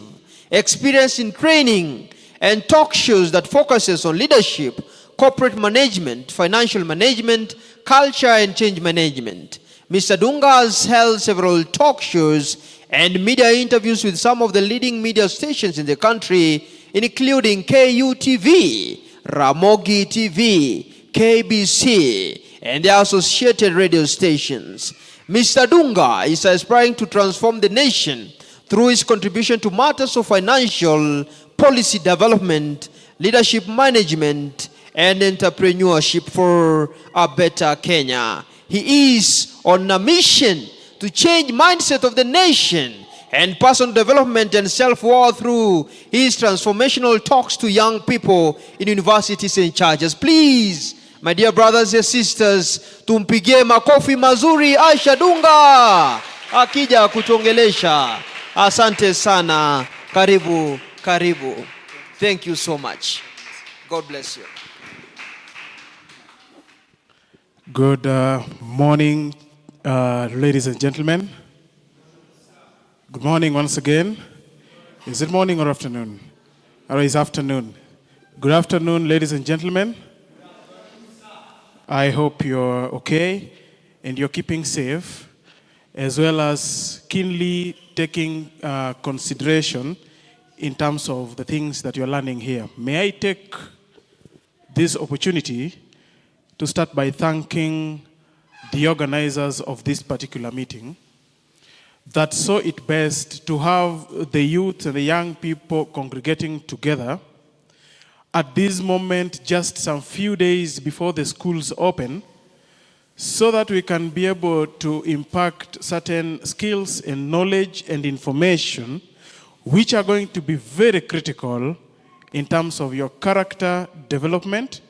experience in training and talk shows that focuses on leadership, corporate management, financial management, culture, and change management. Mr. Dunga has held several talk shows and media interviews with some of the leading media stations in the country, including KUTV, Ramogi TV, KBC, and the associated radio stations. Mr. Dunga is aspiring to transform the nation through his contribution to matters of financial policy development, leadership management, and entrepreneurship for a better Kenya. He is on a mission to change mindset of the nation and personal development and self-worth through his transformational talks to young people in universities and churches. Please, my dear brothers and sisters, tumpigie makofi mazuri Aisha Dunga akija kutuongelesha. Asante sana. Karibu, karibu. Thank you so much. God bless you. Good morning, ladies and gentlemen. Good morning once again. Is it morning or afternoon? Or is afternoon? Good afternoon, ladies and gentlemen. I hope you're okay and you're keeping safe, as well as keenly taking consideration in terms of the things that you're learning here. May I take this opportunity to start by thanking the organizers of this particular meeting that saw it best to have the youth and the young people congregating together at this moment, just some few days before the schools open, so that we can be able to impact certain skills and knowledge and information which are going to be very critical in terms of your character development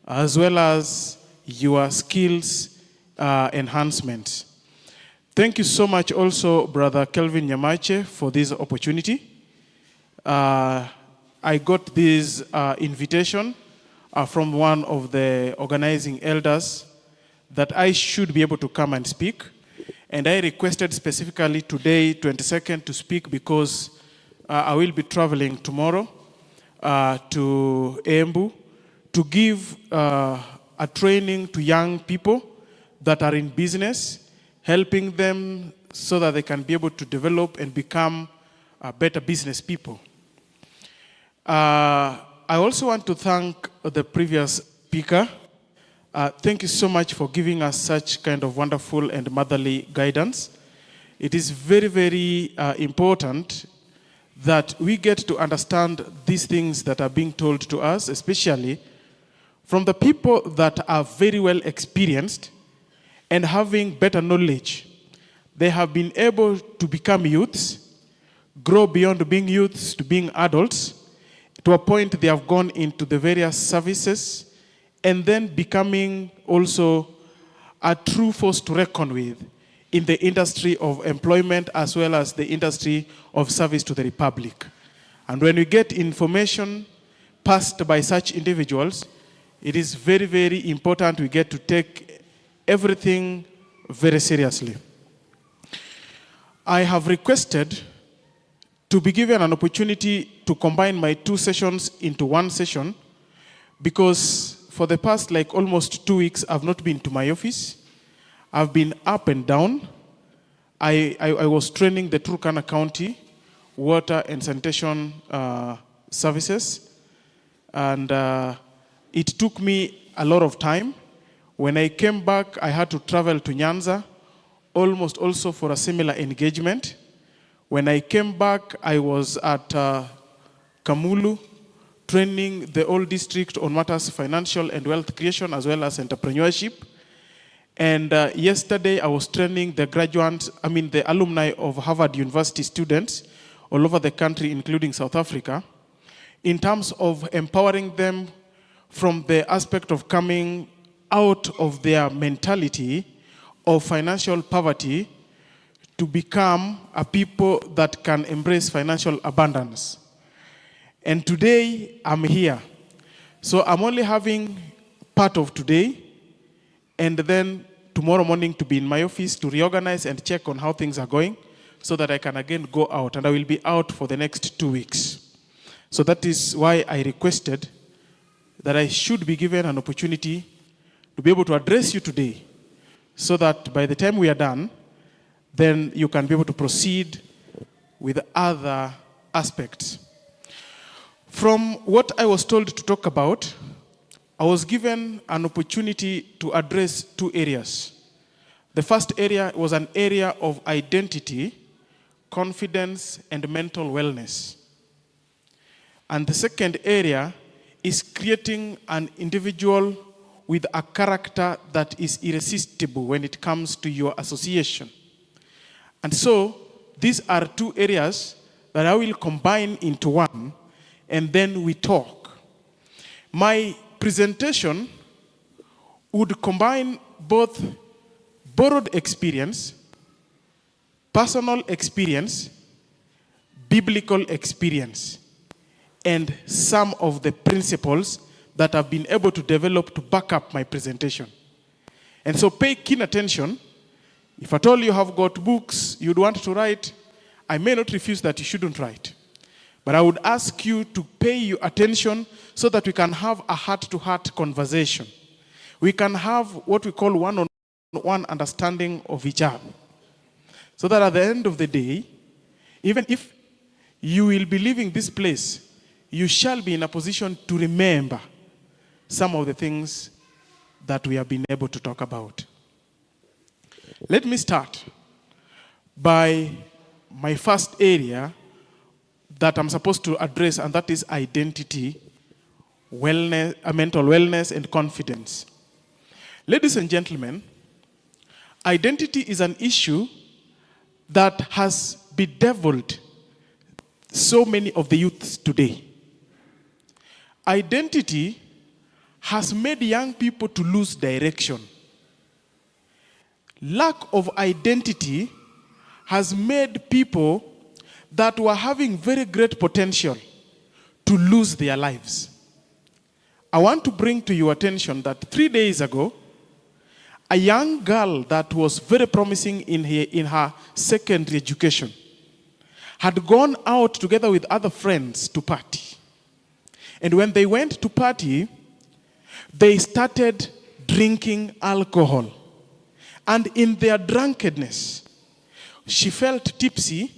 as well as your skills enhancement. Thank you so much also, Brother Kelvin Nyamache, for this opportunity. I got this invitation from one of the organizing elders that I should be able to come and speak. And I requested specifically today, 22nd, to speak because I will be traveling tomorrow to Embu to give a training to young people that are in business, helping them so that they can be able to develop and become better business people. I also want to thank the previous speaker. Thank you so much for giving us such kind of wonderful and motherly guidance. It is very, very important that we get to understand these things that are being told to us, especially from the people that are very well experienced and having better knowledge. They have been able to become youths, grow beyond being youths to being adults, to a point they have gone into the various services, and then becoming also a true force to reckon with in the industry of employment as well as the industry of service to the Republic. And when we get information passed by such individuals, it is very, very important we get to take everything very seriously. I have requested to be given an opportunity to combine my 2 sessions into 1 session, because for the past almost 2 weeks, I've not been to my office. I've been up and down. I was training the Turkana County water and sanitation services, and it took me a lot of time. When I came back, I had to travel to Nyanza, almost also for a similar engagement. When I came back, I was at Kamulu, training the whole district on matters financial and wealth creation as well as entrepreneurship. And yesterday, I was training the alumni of Harvard University students all over the country, including South Africa, in terms of empowering them from the aspect of coming out of their mentality of financial poverty to become a people that can embrace financial abundance. And today, I'm here. So I'm only having part of today, and then tomorrow morning to be in my office to reorganize and check on how things are going so that I can again go out. And I will be out for the next 2 weeks. So that is why I requested that I should be given an opportunity to be able to address you today, so that by the time we are done, then you can be able to proceed with other aspects. From what I was told to talk about, I was given an opportunity to address 2 areas. The first area was an area of identity, confidence, and mental wellness. And the second area is creating an individual with a character that is irresistible when it comes to your association. And so, these are 2 areas that I will combine into one, and then we talk. My presentation would combine both borrowed experience, personal experience, biblical experience, and some of the principles that I've been able to develop to back up my presentation. And so pay keen attention. If at all you have got books you'd want to write, I may not refuse that you shouldn't write. But I would ask you to pay your attention so that we can have a heart-to-heart conversation. We can have what we call one-on-one understanding of each other. So that at the end of the day, even if you will be leaving this place, you shall be in a position to remember some of the things that we have been able to talk about. Let me start by my first area that I'm supposed to address, and that is identity, wellness, mental wellness, and confidence. Ladies and gentlemen, identity is an issue that has bedeviled so many of the youths today. Identity has made young people to lose direction. Lack of identity has made people that were having very great potential to lose their lives. I want to bring to your attention that 3 days ago, a young girl that was very promising in her secondary education had gone out together with other friends to party. And when they went to party, they started drinking alcohol. And in their drunkenness, she felt tipsy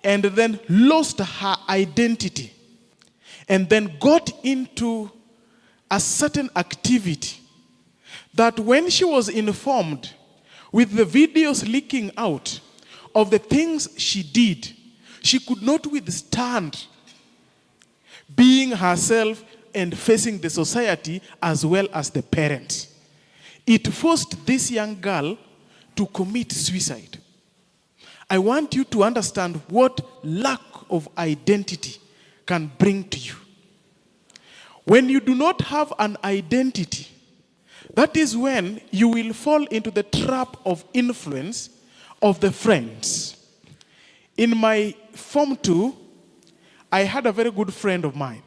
and then lost her identity and then got into a certain activity that when she was informed with the videos leaking out of the things she did, she could not withstand being herself and facing the society as well as the parents. It forced this young girl to commit suicide. I want you to understand what lack of identity can bring to you. When you do not have an identity, that is when you will fall into the trap of influence of the friends. In my Form 2, I had a very good friend of mine.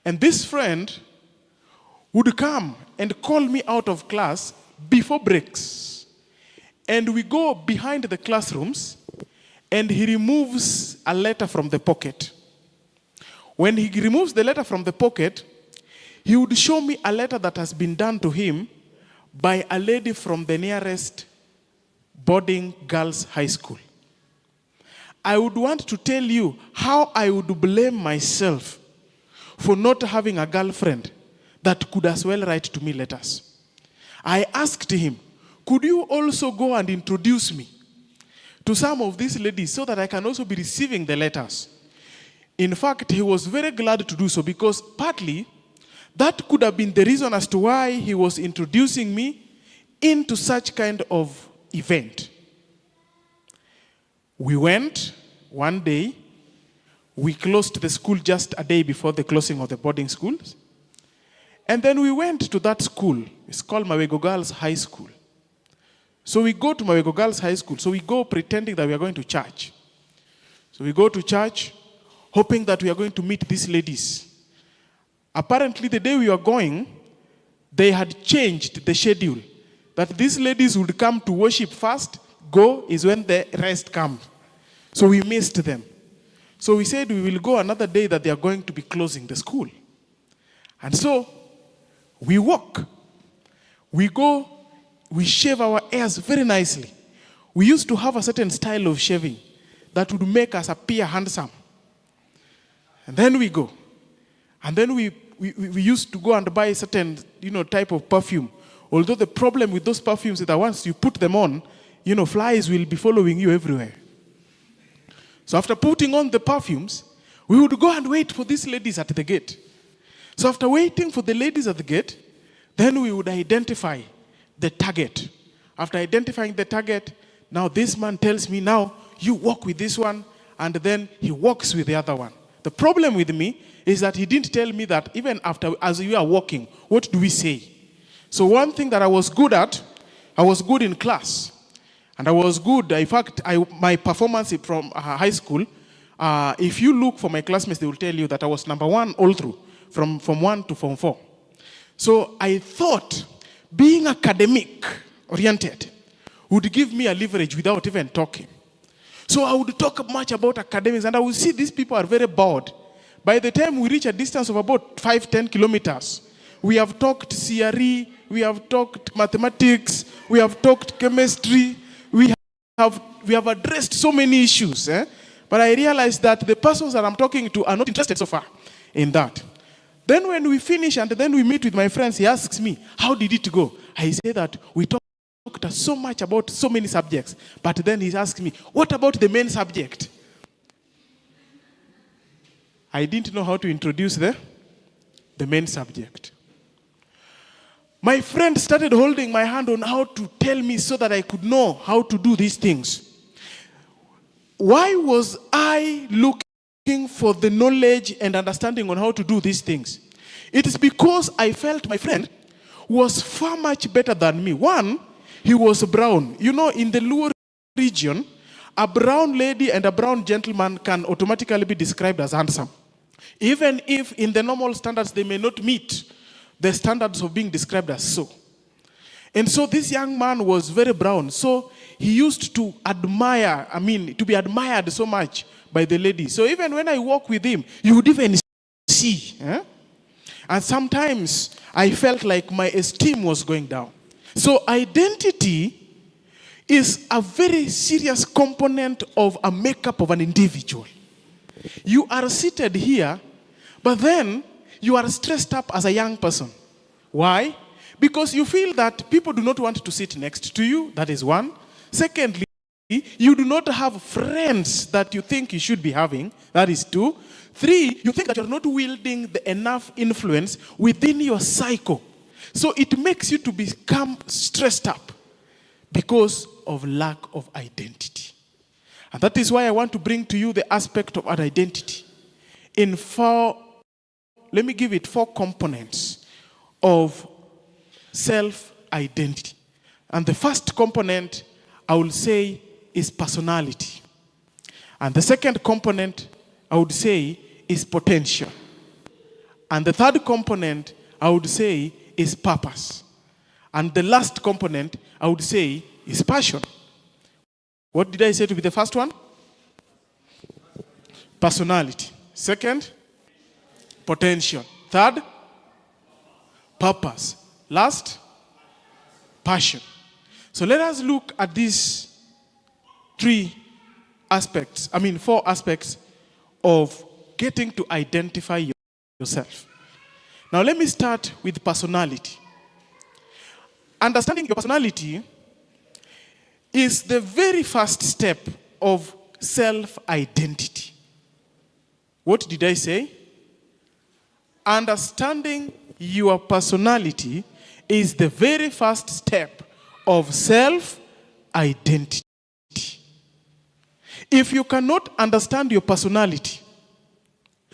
And this friend would come and call me out of class before breaks. And we go behind the classrooms and he removes a letter from the pocket. When he removes the letter from the pocket, he would show me a letter that has been done to him by a lady from the nearest boarding girls' high school. I would want to tell you how I would blame myself for not having a girlfriend that could as well write to me letters. I asked him, could you also go and introduce me to some of these ladies so that I can also be receiving the letters? In fact, he was very glad to do so, because partly that could have been the reason as to why he was introducing me into such kind of event. We went one day. We closed the school just a day before the closing of the boarding schools. And then we went to that school. It's called Mawego Girls High School. So we go to Mawego Girls High School. So we go pretending that we are going to church. So we go to church, hoping that we are going to meet these ladies. Apparently, the day we were going, they had changed the schedule. That these ladies would come to worship first, go is when the rest come. So we missed them. So we said we will go another day that they are going to be closing the school. And so we walk. We go, we shave our hairs very nicely. We used to have a certain style of shaving that would make us appear handsome. And then we go. And then we used to go and buy a certain, type of perfume. Although the problem with those perfumes is that once you put them on, flies will be following you everywhere. So after putting on the perfumes, we would go and wait for these ladies at the gate. So after waiting for the ladies at the gate, then we would identify the target. After identifying the target, now this man tells me, now you walk with this one, and then he walks with the other one. The problem with me is that he didn't tell me that even after, as we are walking, what do we say? So one thing that I was good at, I was good in class. And I was good. In fact, my performance from high school, if you look for my classmates, they will tell you that I was number one all through, from Form 1 to Form 4. So I thought being academic-oriented would give me a leverage without even talking. So I would talk much about academics, and I would see these people are very bored. By the time we reach a distance of about 5-10 kilometers, we have talked CRE, we have talked mathematics, we have talked chemistry, we have addressed so many issues. But I realized that the persons that I'm talking to are not interested so far in that. Then when we finish and then we meet with my friends, he asks me, how did it go? I say that we talked so much about so many subjects. But then he asks me, what about the main subject? I didn't know how to introduce the main subject. My friend started holding my hand on how to tell me so that I could know how to do these things. Why was I looking for the knowledge and understanding on how to do these things? It is because I felt my friend was far much better than me. One, he was brown. In the Luo region, a brown lady and a brown gentleman can automatically be described as handsome. Even if in the normal standards they may not meet the standards of being described as so. And so this young man was very brown. So he used to to be admired so much by the ladies. So even when I walk with him, you would even see. And sometimes I felt like my esteem was going down. So identity is a very serious component of a makeup of an individual. You are seated here, but then you are stressed up as a young person. Why? Because you feel that people do not want to sit next to you. That is one. Secondly, you do not have friends that you think you should be having. That is two. Three, you think that you're not wielding enough influence within your cycle. So it makes you to become stressed up because of lack of identity. And that is why I want to bring to you the aspect of an identity. Let me give it 4 components of self-identity. And the first component, I will say, is personality. And the second component, I would say, is potential. And the third component, I would say, is purpose. And the last component, I would say, is passion. What did I say to be the first one? Personality. Second, potential. Third, purpose. Last, passion. So let us look at these four aspects of getting to identify yourself. Now let me start with personality. Understanding your personality is the very first step of self-identity. What did I say? Understanding your personality is the very first step of self-identity. If you cannot understand your personality,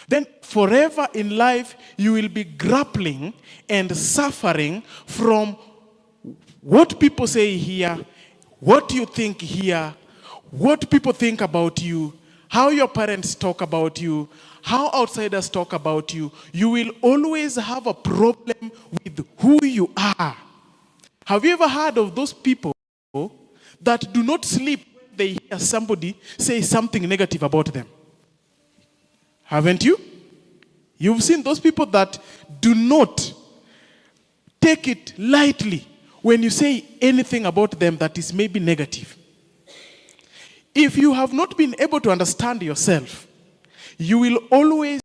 then forever in life you will be grappling and suffering from what people say here, what you think here, what people think about you, how your parents talk about you, how outsiders talk about you. You will always have a problem with who you are. Have you ever heard of those people that do not sleep when they hear somebody say something negative about them? Haven't you? You've seen those people that do not take it lightly when you say anything about them that is maybe negative. If you have not been able to understand yourself, you will always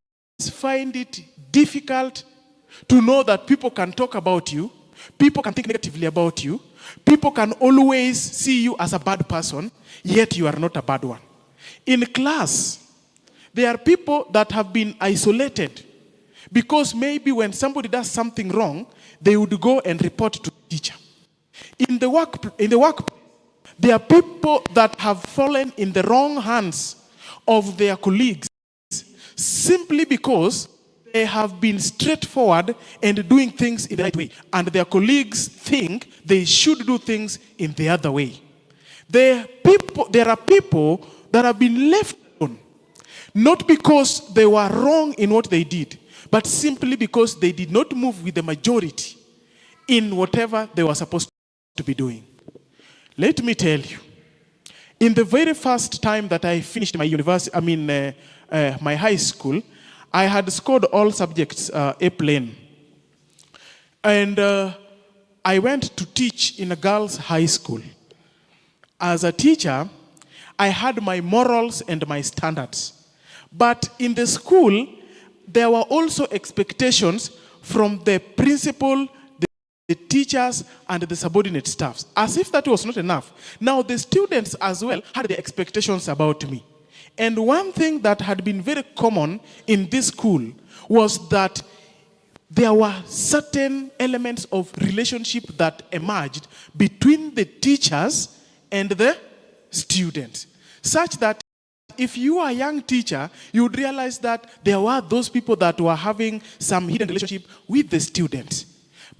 find it difficult to know that people can talk about you, people can think negatively about you, people can always see you as a bad person, yet you are not a bad one. In class, there are people that have been isolated because maybe when somebody does something wrong, they would go and report to the teacher. In the workplace, there are people that have fallen in the wrong hands of their colleagues simply because they have been straightforward and doing things in the right way, and their colleagues think they should do things in the other way. There are people that have been left alone, not because they were wrong in what they did, but simply because they did not move with the majority in whatever they were supposed to be doing. Let me tell you, in the very first time that I finished my my high school, I had scored all subjects A plane. And I went to teach in a girls' high school. As a teacher, I had my morals and my standards. But in the school, there were also expectations from the principal, the teachers, and the subordinate staffs. As if that was not enough. Now the students as well had their expectations about me. And one thing that had been very common in this school was that there were certain elements of relationship that emerged between the teachers and the students. Such that if you are a young teacher, you would realize that there were those people that were having some hidden relationship with the students.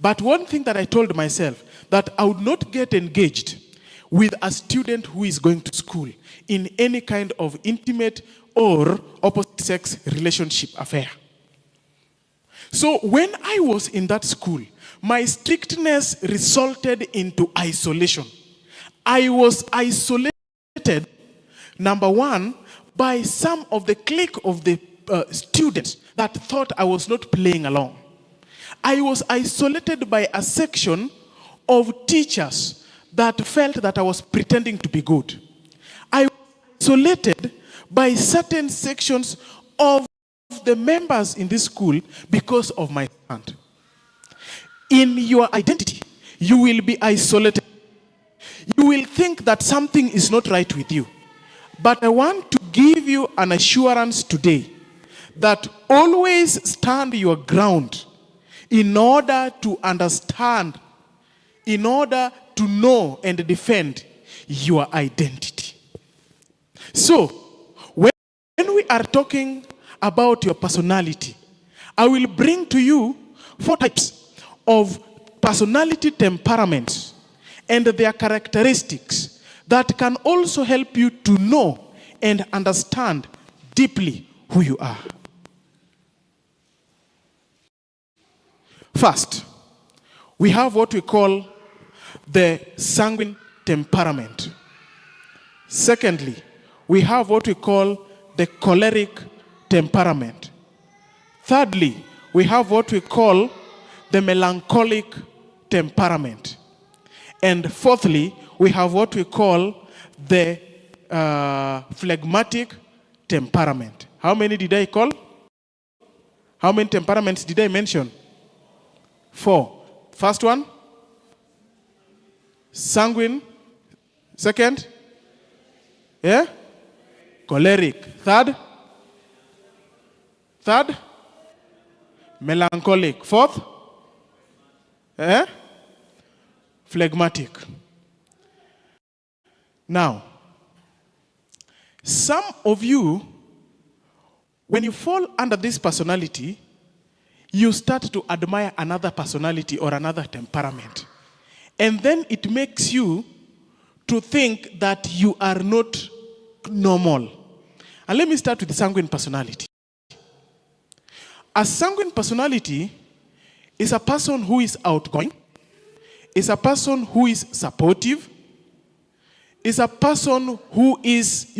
But one thing that I told myself, that I would not get engaged with a student who is going to school in any kind of intimate or opposite sex relationship affair. So when I was in that school, my strictness resulted into isolation. I was isolated, number one, by some of the clique of the students that thought I was not playing along. I was isolated by a section of teachers that felt that I was pretending to be good. I was isolated by certain sections of the members in this school because of my stand. In your identity, you will be isolated. You will think that something is not right with you. But I want to give you an assurance today that always stand your ground in order to understand, in order to know and defend your identity. So, when we are talking about your personality, I will bring to you 4 types of personality temperaments and their characteristics that can also help you to know and understand deeply who you are. First, we have what we call the sanguine temperament. Secondly, we have what we call the choleric temperament. Thirdly, we have what we call the melancholic temperament. And fourthly, we have what we call the phlegmatic temperament. How many did I call? How many temperaments did I mention? 4. First one? Sanguine. Second? Yeah? Choleric. Third? Third? Melancholic. Fourth? Eh? Phlegmatic. Now, some of you, when you fall under this personality, you start to admire another personality or another temperament. And then it makes you to think that you are not normal. And let me start with the sanguine personality. A sanguine personality is a person who is outgoing, is a person who is supportive, is a person who is,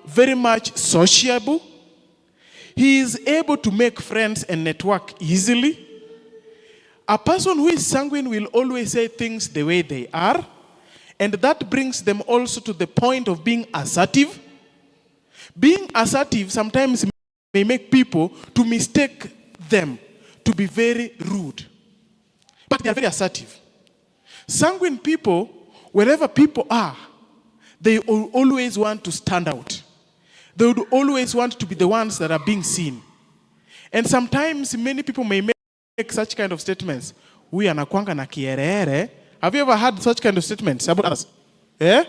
very much sociable. He is able to make friends and network easily. A person who is sanguine will always say things the way they are, and that brings them also to the point of being assertive. Being assertive sometimes may make people to mistake them to be very rude. But they are very assertive. Sanguine people, wherever people are, they always want to stand out. They would always want to be the ones that are being seen. And sometimes many people may make such kind of statements. We anakuanga na kierere. Have you ever heard such kind of statements about others? Eh?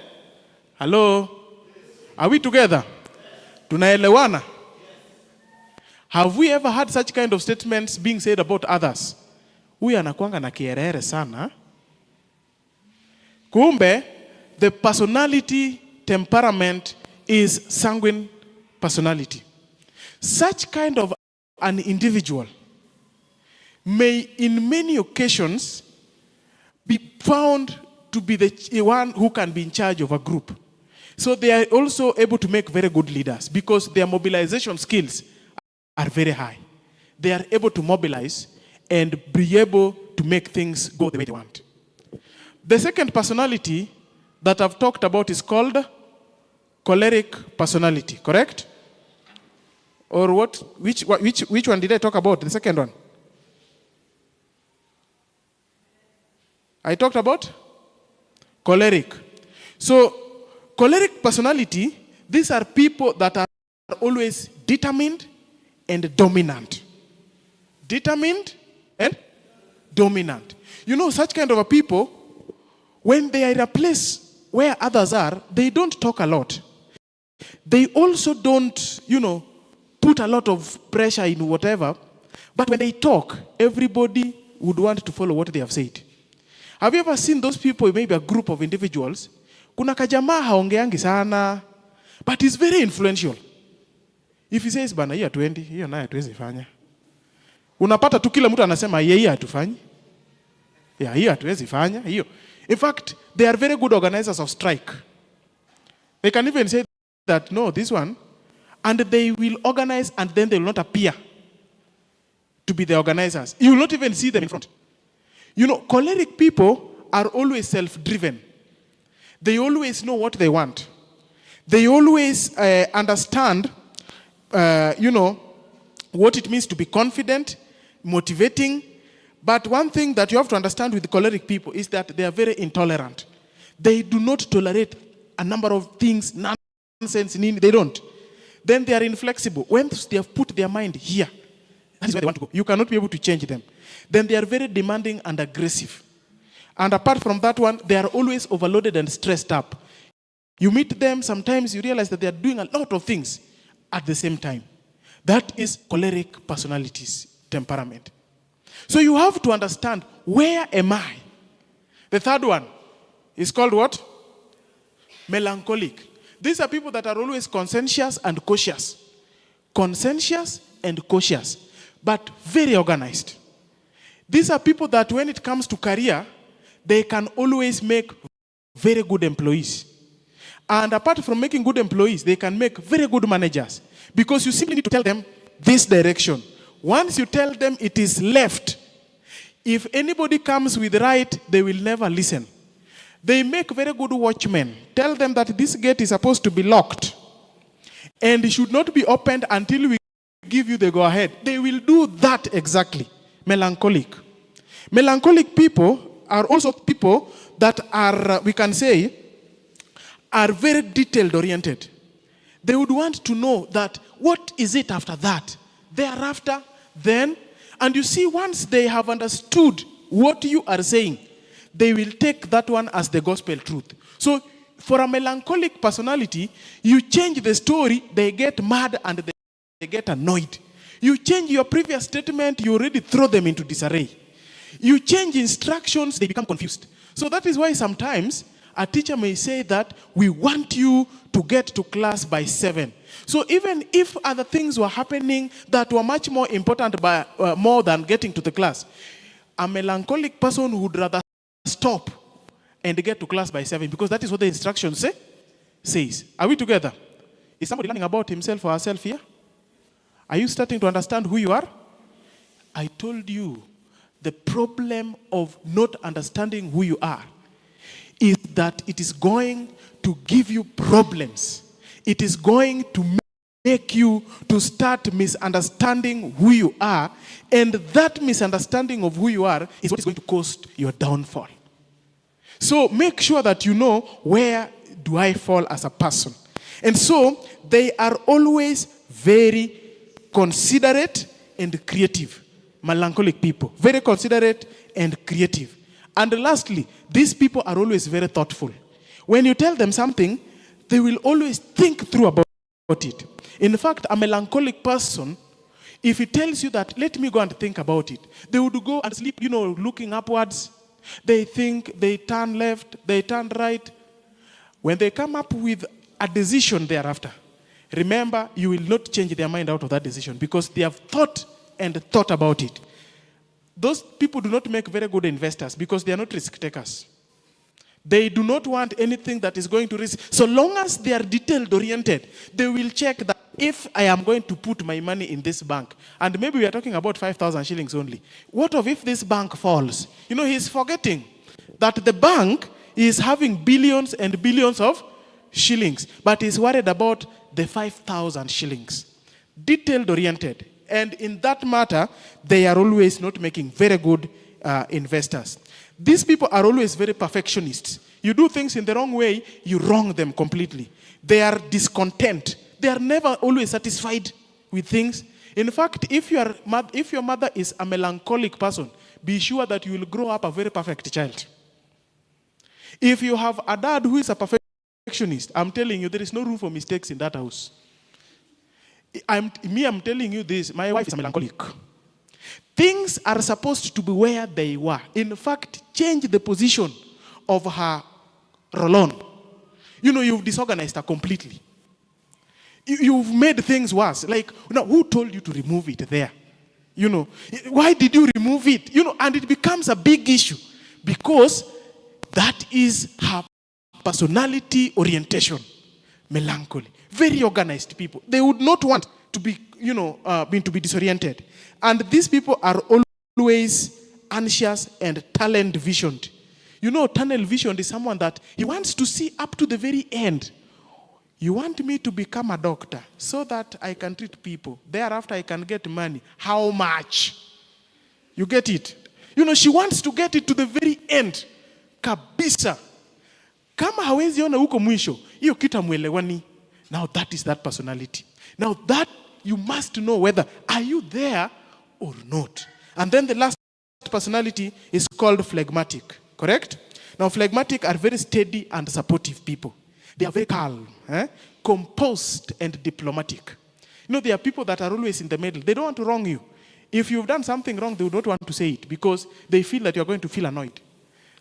Hello? Are we together? Tunaelewana? Have we ever had such kind of statements being said about others? Huyu anakuanga na kierere sana. Kumbe, the personality temperament is sanguine personality. Such kind of an individual may in many occasions be found to be the one who can be in charge of a group. So they are also able to make very good leaders because their mobilization skills are very high. They are able to mobilize and be able to make things go the way they want. The second personality that I've talked about is called choleric personality, correct? Or what? Which one did I talk about? The second one? I talked about choleric. So, choleric personality, these are people that are always determined and dominant. Determined and dominant. You know, such kind of a people, when they are in a place where others are, they don't talk a lot. They also don't, put a lot of pressure in whatever. But when they talk, everybody would want to follow what they have said. Have you ever seen those people, maybe a group of individuals? Kuna kajamaa haongeangi sana, but he's very influential. If he says, bana, hiyo 20, hiyo naye hatuwezi fanya. Unapata tu kila mtu anasema, yeye hatufanyi. Yeah, hiyo hatuwezi fanya, hiyo. In fact, they are very good organizers of strike. They can even say that, no, this one, and they will organize and then they will not appear to be the organizers. You will not even see them in front. Choleric people are always self-driven. They always know what they want. They always understand, what it means to be confident, motivating. But one thing that you have to understand with the choleric people is that they are very intolerant. They do not tolerate a number of things, nonsense, they don't. Then they are inflexible. Once they have put their mind here, that is where they want to go. You cannot be able to change them. Then they are very demanding and aggressive. And apart from that one, they are always overloaded and stressed up. You meet them, sometimes you realize that they are doing a lot of things at the same time. That is choleric personalities, temperament. So you have to understand, where am I? The third one is called what? Melancholic. These are people that are always conscientious and cautious. Conscientious and cautious, but very organized. These are people that when it comes to career, they can always make very good employees. And apart from making good employees, they can make very good managers. Because you simply need to tell them this direction. Once you tell them it is left, if anybody comes with right, they will never listen. They make very good watchmen. Tell them that this gate is supposed to be locked and it should not be opened until we give you the go-ahead. They will do that exactly. Melancholic. Melancholic people are also people that are, we can say, are very detail-oriented. They would want to know that what is it after that? Thereafter, then, and you see, once they have understood what you are saying, they will take that one as the gospel truth. So, for a melancholic personality, you change the story, they get mad and they get annoyed. You change your previous statement, you already throw them into disarray. You change instructions, they become confused. So that is why sometimes a teacher may say that we want you to get to class by 7. So even if other things were happening that were much more important by more than getting to the class, a melancholic person would rather stop and get to class by 7 because that is what the instructions says. Are we together? Is somebody learning about himself or herself here? Are you starting to understand who you are? I told you the problem of not understanding who you are is that it is going to give you problems. It is going to make you to start misunderstanding who you are, and that misunderstanding of who you are is what is going to cause your downfall. So make sure that you know, where do I fall as a person? And so they are always very considerate and creative. Melancholic people, very considerate and creative. And lastly, these people are always very thoughtful. When you tell them something, they will always think through about it. In fact, a melancholic person, if he tells you that, let me go and think about it, they would go and sleep, looking upwards. They think, they turn left, they turn right. When they come up with a decision thereafter, remember, you will not change their mind out of that decision because they have thought and thought about it. Those people do not make very good investors because they are not risk takers. They do not want anything that is going to risk. So long as they are detailed oriented, they will check that if I am going to put my money in this bank, and maybe we are talking about 5,000 shillings only. What of if this bank falls? He's forgetting that the bank is having billions and billions of shillings, but he's worried about the 5,000 shillings. Detailed oriented. And in that matter, they are always not making very good investors. These people are always very perfectionists. You do things in the wrong way, you wrong them completely. They are discontent. They are never always satisfied with things. In fact, if your mother is a melancholic person, be sure that you will grow up a very perfect child. If you have a dad who is a perfectionist, I'm telling you, there is no room for mistakes in that house. I'm telling you this, my wife is a melancholic. Things are supposed to be where they were. In fact, change the position of her roll-on. You've disorganized her completely. You've made things worse. Like, who told you to remove it there? Why did you remove it? And it becomes a big issue because that is her personality orientation. Melancholy. Very organized people. They would not want to be, to be disoriented. And these people are always anxious and talent visioned. Tunnel vision is someone that he wants to see up to the very end. You want me to become a doctor so that I can treat people. Thereafter, I can get money. How much? You get it? She wants to get it to the very end. Kabisa. Kama hawezi ona huko mwisho, hiyo kita mwelewani. Now that is that personality. Now that you must know whether are you there or not. And then the last personality is called phlegmatic. Correct? Now phlegmatic are very steady and supportive people. They are very calm, composed and diplomatic. There are people that are always in the middle. They don't want to wrong you. If you've done something wrong, they would not want to say it because they feel that you're going to feel annoyed.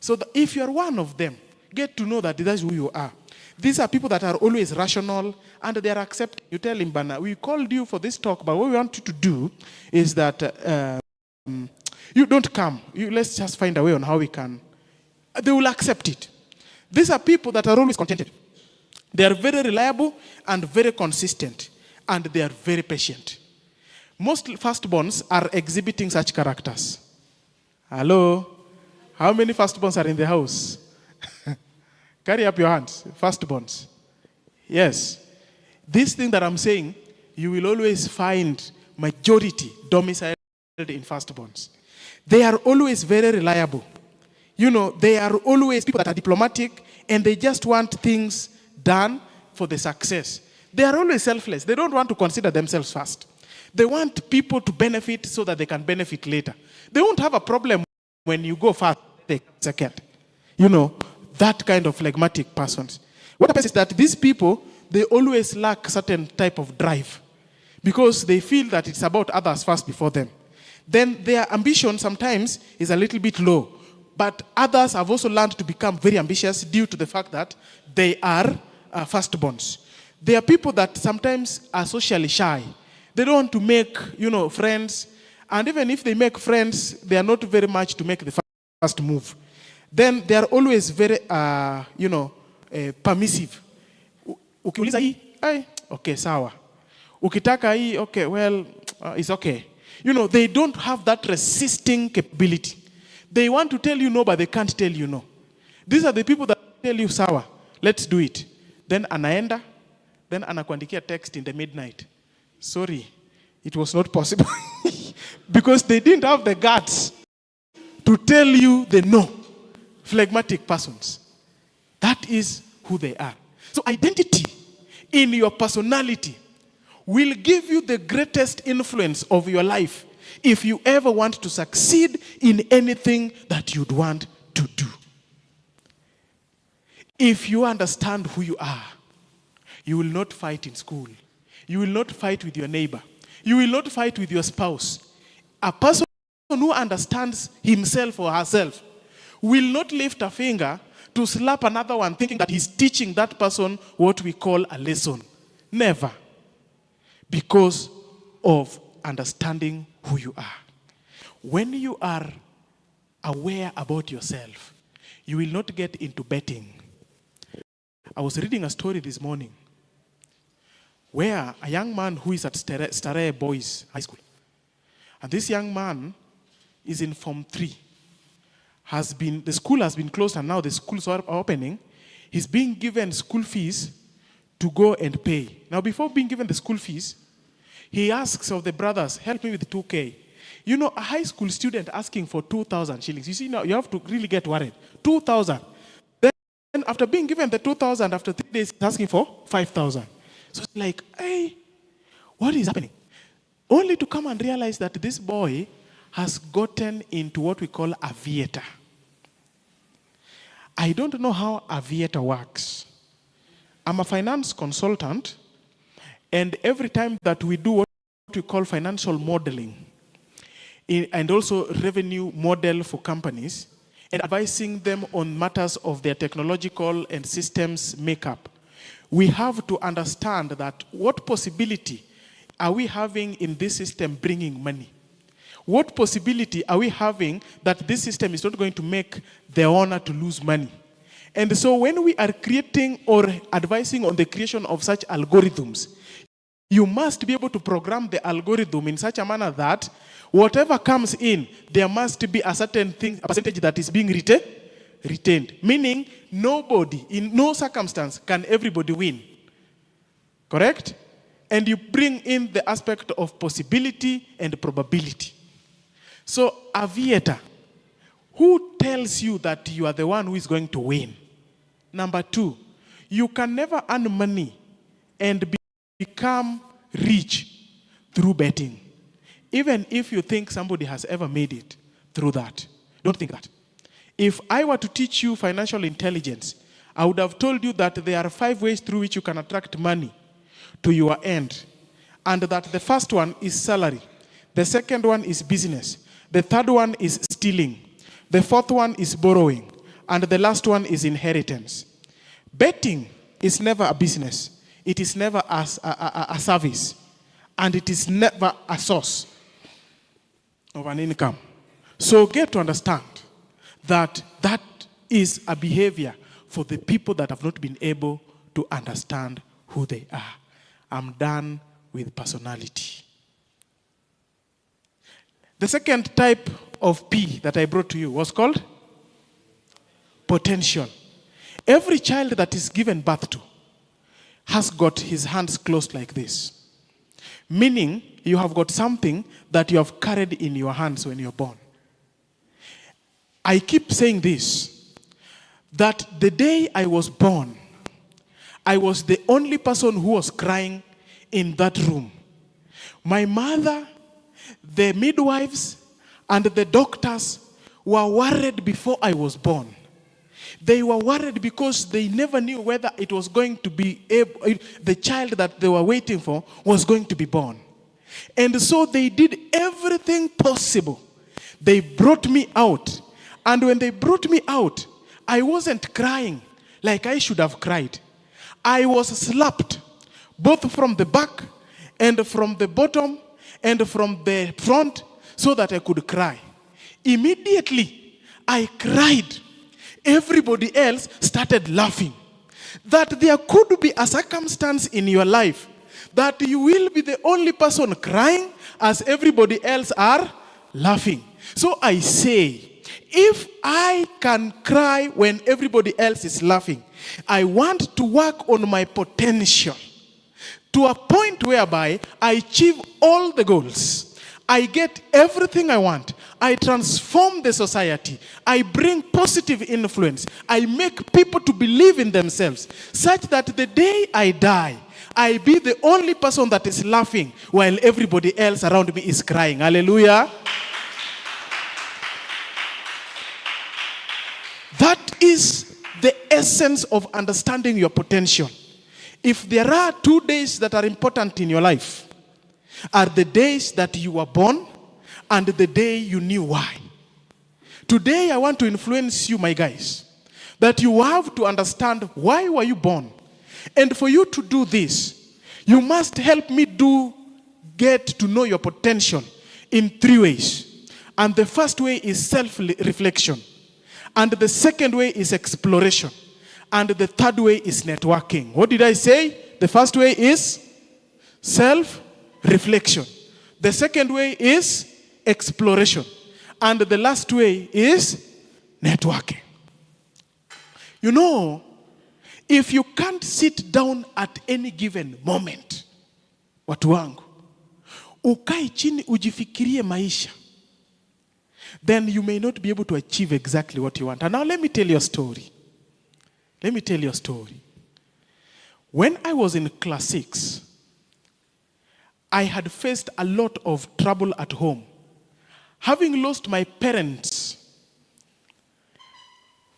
So if you're one of them, get to know that that's who you are. These are people that are always rational and they are accepting. You tell him, Bana, we called you for this talk, but what we want you to do is that you don't come. Let's just find a way on how we can. They will accept it. These are people that are always contented. They are very reliable and very consistent, and they are very patient. Most firstborns are exhibiting such characters. Hello? How many firstborns are in the house? Carry up your hands. Firstborns. Yes. This thing that I'm saying, you will always find majority domiciled in firstborns. They are always very reliable. You know, they are always people that are diplomatic and they just want things done for the success. They are always selfless. They don't want to consider themselves first. They want people to benefit so that they can benefit later. They won't have a problem when you go first, they come second. You know, that kind of phlegmatic persons. What happens is that these people, they always lack certain type of drive because they feel that it's about others first before them. Then their ambition sometimes is a little bit low. But others have also learned to become very ambitious due to the fact that they are firstborns. They are people that sometimes are socially shy. They don't want to make, friends. And even if they make friends, they are not very much to make the first move. Then they are always very, permissive. Ukiuliza hii, okay, sawa. Ukitaka hii, okay, well, it's okay. They don't have that resisting capability. They want to tell you no, but they can't tell you no. These are the people that tell you, sawa, let's do it. Then anaenda, then anakuandikia text in the midnight. Sorry, it was not possible. Because they didn't have the guts to tell you the no. Phlegmatic persons. That is who they are. So identity in your personality will give you the greatest influence of your life if you ever want to succeed in anything that you'd want to do. If you understand who you are, you will not fight in school. You will not fight with your neighbor. You will not fight with your spouse. A person who understands himself or herself will not lift a finger to slap another one thinking that he's teaching that person what we call a lesson. Never. Because of understanding who you are. When you are aware about yourself, you will not get into betting. I was reading a story this morning where a young man who is at Starehe Boys High School, and this young man is in Form 3. The school has been closed and now the schools are opening. He's being given school fees to go and pay. Now before being given the school fees, he asks of the brothers, help me with 2K. A high school student asking for 2,000 shillings. You see, now you have to really get worried. 2,000. Then after being given the 2,000, after 3 days, he's asking for 5,000. So it's like, hey, what is happening? Only to come and realize that this boy has gotten into what we call aviator. I don't know how aviator works. I'm a finance consultant. And every time that we do what we call financial modeling, and also revenue model for companies, and advising them on matters of their technological and systems makeup, we have to understand that what possibility are we having in this system bringing money? What possibility are we having that this system is not going to make the owner to lose money? And so when we are creating or advising on the creation of such algorithms, you must be able to program the algorithm in such a manner that whatever comes in, there must be a certain thing, a percentage that is being retained. Meaning, nobody, in no circumstance, can everybody win. Correct? And you bring in the aspect of possibility and probability. So, aviator, who tells you that you are the one who is going to win? Number 2, you can never earn money and become rich through betting. Even if you think somebody has ever made it through that. Don't think that. If I were to teach you financial intelligence, I would have told you that there are 5 ways through which you can attract money to your end. And that the first one is salary. The second one is business. The third one is stealing. The fourth one is borrowing. And the last one is inheritance. Betting is never a business. It is never a service. And it is never a source of an income. So get to understand that that is a behavior for the people that have not been able to understand who they are. I'm done with personality. The second type of P that I brought to you was called potential. Every child that is given birth to has got his hands closed like this. Meaning, you have got something that you have carried in your hands when you're born. I keep saying this, that the day I was born, I was the only person who was crying in that room. My mother, the midwives, and the doctors were worried before I was born. They were worried because they never knew whether it was going to be the child that they were waiting for was going to be born. And so they did everything possible. They brought me out. And when they brought me out, I wasn't crying like I should have cried. I was slapped both from the back and from the bottom and from the front so that I could cry. Immediately, I cried. Everybody else started laughing. That there could be a circumstance in your life that you will be the only person crying as everybody else are laughing. So I say, if I can cry when everybody else is laughing, I want to work on my potential to a point whereby I achieve all the goals. I get everything I want. I transform the society. I bring positive influence. I make people to believe in themselves such that the day I die, I be the only person that is laughing while everybody else around me is crying. Hallelujah. That is the essence of understanding your potential. If there are 2 days that are important in your life, are the days that you were born and the day you knew why. Today I want to influence you, my guys, that you have to understand why were you born. And for you to do this, you must help me get to know your potential in 3 ways. And the first way is self-reflection. And the second way is exploration. And the third way is networking. What did I say? The first way is self-reflection. The second way is exploration. And the last way is networking. You know, if you can't sit down at any given moment, watu wangu, ukai chini ujifikirie maisha, then you may not be able to achieve exactly what you want. And now let me tell you a story. Let me tell you a story. When I was in class 6, I had faced a lot of trouble at home. Having lost my parents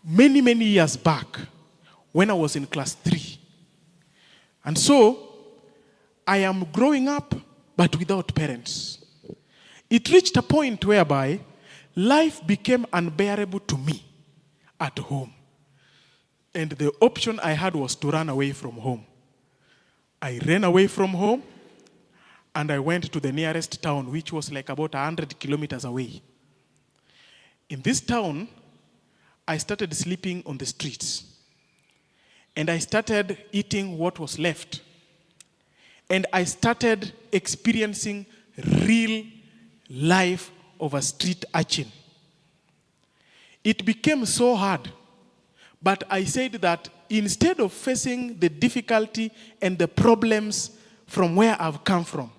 many, many years back when I was in class 3. And so, I am growing up, but without parents. It reached a point whereby life became unbearable to me at home. And the option I had was to run away from home. I ran away from home, and I went to the nearest town, which was like about 100 kilometers away. In this town, I started sleeping on the streets. And I started eating what was left. And I started experiencing real life of a street urchin. It became so hard. But I said that instead of facing the difficulty and the problems from where I've come from,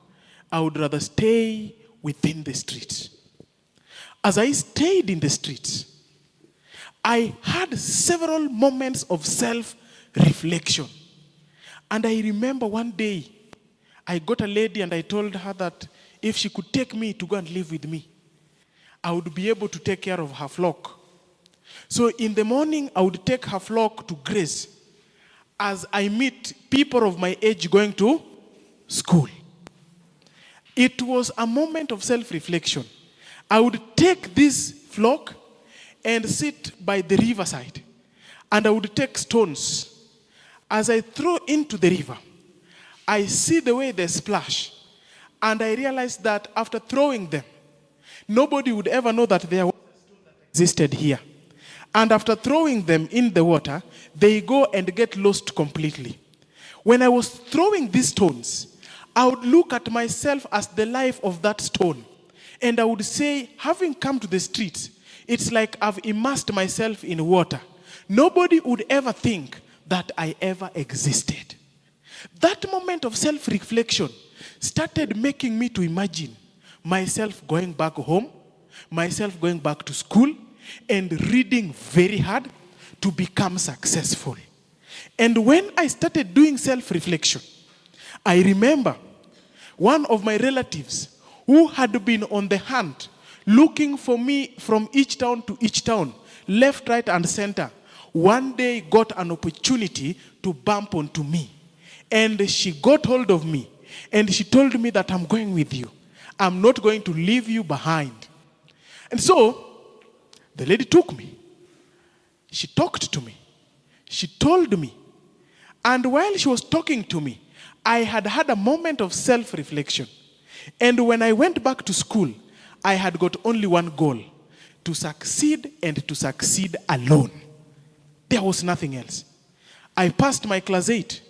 I would rather stay within the streets. As I stayed in the streets, I had several moments of self-reflection. And I remember one day, I got a lady and I told her that if she could take me to go and live with me, I would be able to take care of her flock. So in the morning, I would take her flock to graze as I meet people of my age going to school. It was a moment of self-reflection. I would take this flock and sit by the riverside, and I would take stones. As I throw into the river, I see the way they splash, and I realized that after throwing them, nobody would ever know that there was a stone that existed here. And after throwing them in the water, they go and get lost completely. When I was throwing these stones, I would look at myself as the life of that stone. And I would say, having come to the streets, it's like I've immersed myself in water. Nobody would ever think that I ever existed. That moment of self-reflection started making me to imagine myself going back home, myself going back to school, and reading very hard to become successful. And when I started doing self-reflection, I remember one of my relatives who had been on the hunt, looking for me from each town to each town, left, right, and center, one day got an opportunity to bump onto me. And she got hold of me, and she told me that I'm going with you. I'm not going to leave you behind. And so, the lady took me. She talked to me. She told me. And while she was talking to me, I had had a moment of self-reflection. And when I went back to school, I had got only one goal: to succeed, and to succeed alone. There was nothing else. I passed my class 8.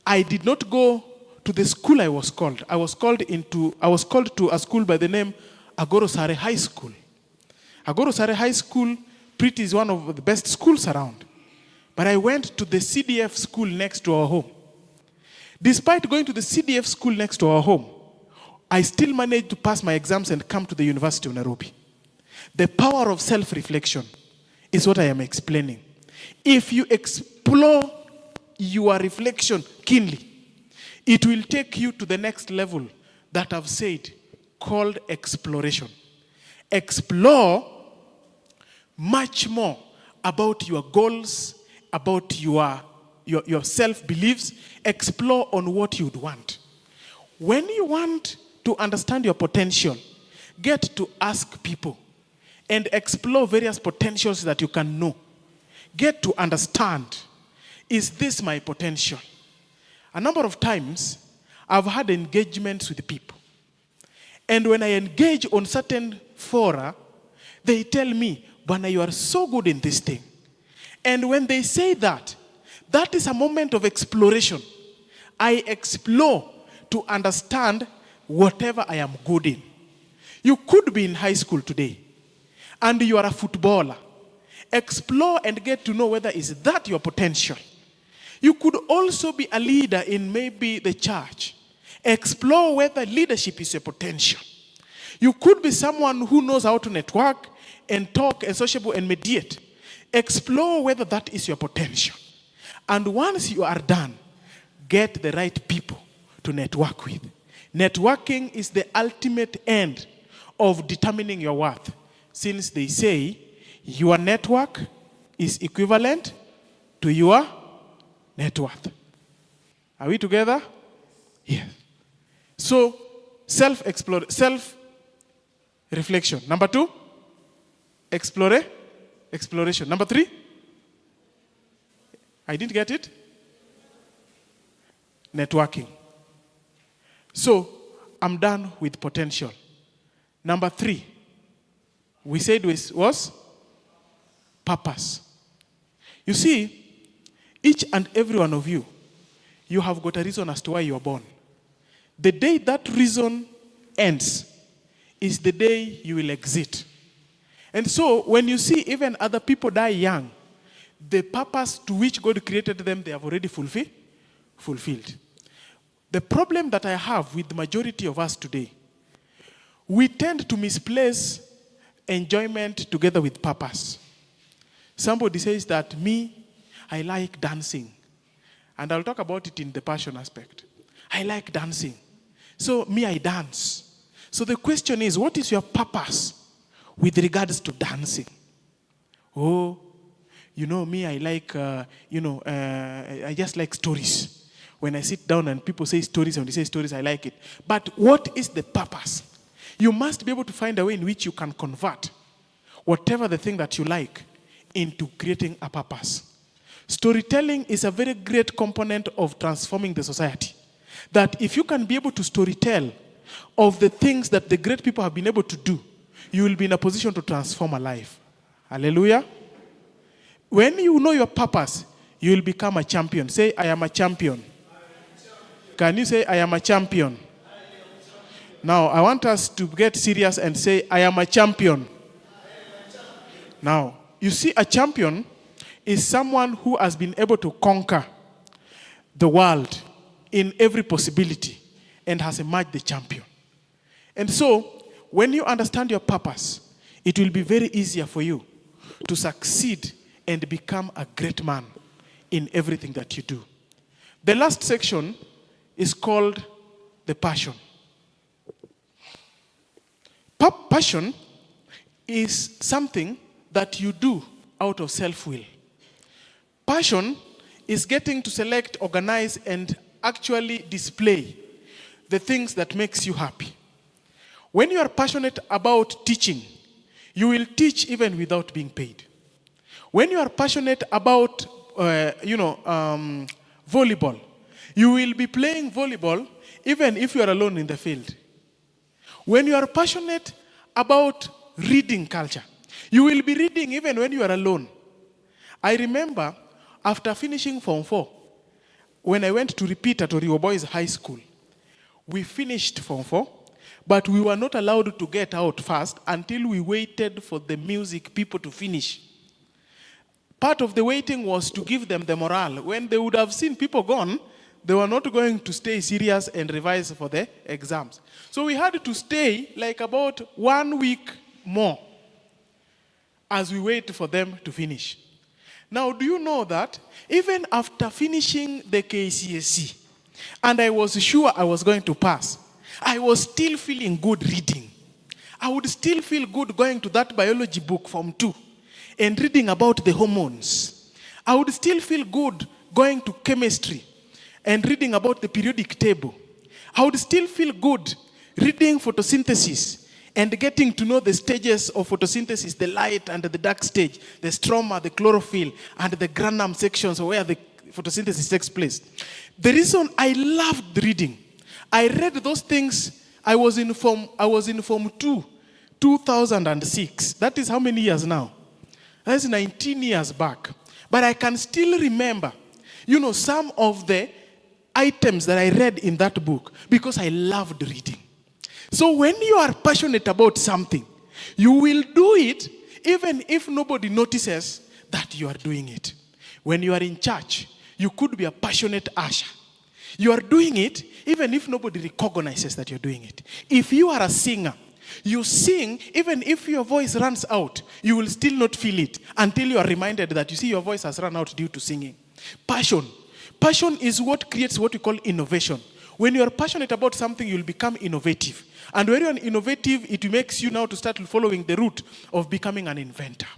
I did not go to the school I was called. I was called to a school by the name Agorosare High School. Agorosare High School, pretty, is one of the best schools around. But I went to the CDF school next to our home. Despite going to the CDF school next to our home, I still managed to pass my exams and come to the University of Nairobi. The power of self-reflection is what I am explaining. If you explore your reflection keenly, it will take you to the next level that I've said, called exploration. Explore much more about your goals, about your self-beliefs. Explore on what you'd want. When you want to understand your potential, get to ask people and explore various potentials that you can know. Get to understand, is this my potential? A number of times, I've had engagements with people. And when I engage on certain fora, they tell me, Bwana, you are so good in this thing. And when they say that, that is a moment of exploration. I explore to understand whatever I am good in. You could be in high school today, and you are a footballer. Explore and get to know whether is that your potential. You could also be a leader in maybe the church. Explore whether leadership is your potential. You could be someone who knows how to network and talk and sociable and mediate. Explore whether that is your potential. And once you are done, get the right people to network with. Networking is the ultimate end of determining your worth, since they say your network is equivalent to your net worth. Are we together? Yes. So, self-reflection. Number 2, exploration. Number 3, I didn't get it. Networking. So, I'm done with potential. Number 3, we said was purpose. You see, each and every one of you, you have got a reason as to why you are born. The day that reason ends is the day you will exit. And so, when you see even other people die young, the purpose to which God created them, they have already fulfilled. The problem that I have with the majority of us today, we tend to misplace enjoyment together with purpose. Somebody says that I like dancing. And I'll talk about it in the passion aspect. I like dancing. So I dance. So the question is, what is your purpose with regards to dancing? Oh, I like, I just like stories. When I sit down and people say stories, and they say stories, I like it. But what is the purpose? You must be able to find a way in which you can convert whatever the thing that you like into creating a purpose. Storytelling is a very great component of transforming the society. That if you can be able to storytell of the things that the great people have been able to do, you will be in a position to transform a life. Hallelujah. When you know your purpose, you will become a champion. Say, I am a champion. Can you say, I am a champion? Now, I want us to get serious and say, I am a champion. Now, you see, a champion is someone who has been able to conquer the world in every possibility and has emerged the champion. And so, when you understand your purpose, it will be very easier for you to succeed and become a great man in everything that you do. The last section is called the passion. Passion is something that you do out of self-will. Passion is getting to select, organize, and actually display the things that makes you happy. When you are passionate about teaching, you will teach even without being paid. When you are passionate about, volleyball, you will be playing volleyball even if you are alone in the field. When you are passionate about reading culture, you will be reading even when you are alone. I remember after finishing Form 4, when I went to repeat at Oriwo Boys High School, we finished Form 4, but we were not allowed to get out fast until we waited for the music people to finish. Part of the waiting was to give them the morale. When they would have seen people gone, they were not going to stay serious and revise for the exams. So we had to stay like about 1 week more as we wait for them to finish. Now, do you know that even after finishing the KCSE, and I was sure I was going to pass, I was still feeling good reading. I would still feel good going to that biology book Form 2 and reading about the hormones. I would still feel good going to chemistry and reading about the periodic table. I would still feel good reading photosynthesis and getting to know the stages of photosynthesis, the light and the dark stage, the stroma, the chlorophyll, and the granum sections where the photosynthesis takes place. The reason I loved reading, I read those things, I was in Form 2, 2006. That is how many years now? That's 19 years back. But I can still remember, some of the items that I read in that book because I loved reading. So when you are passionate about something, you will do it even if nobody notices that you are doing it. When you are in church, you could be a passionate usher. You are doing it even if nobody recognizes that you're doing it. If you are a singer, you sing even if your voice runs out, you will still not feel it until you are reminded that your voice has run out due to singing. Passion is what creates what we call innovation. When you are passionate about something, you will become innovative. And when you are innovative, it makes you now to start following the route of becoming an inventor.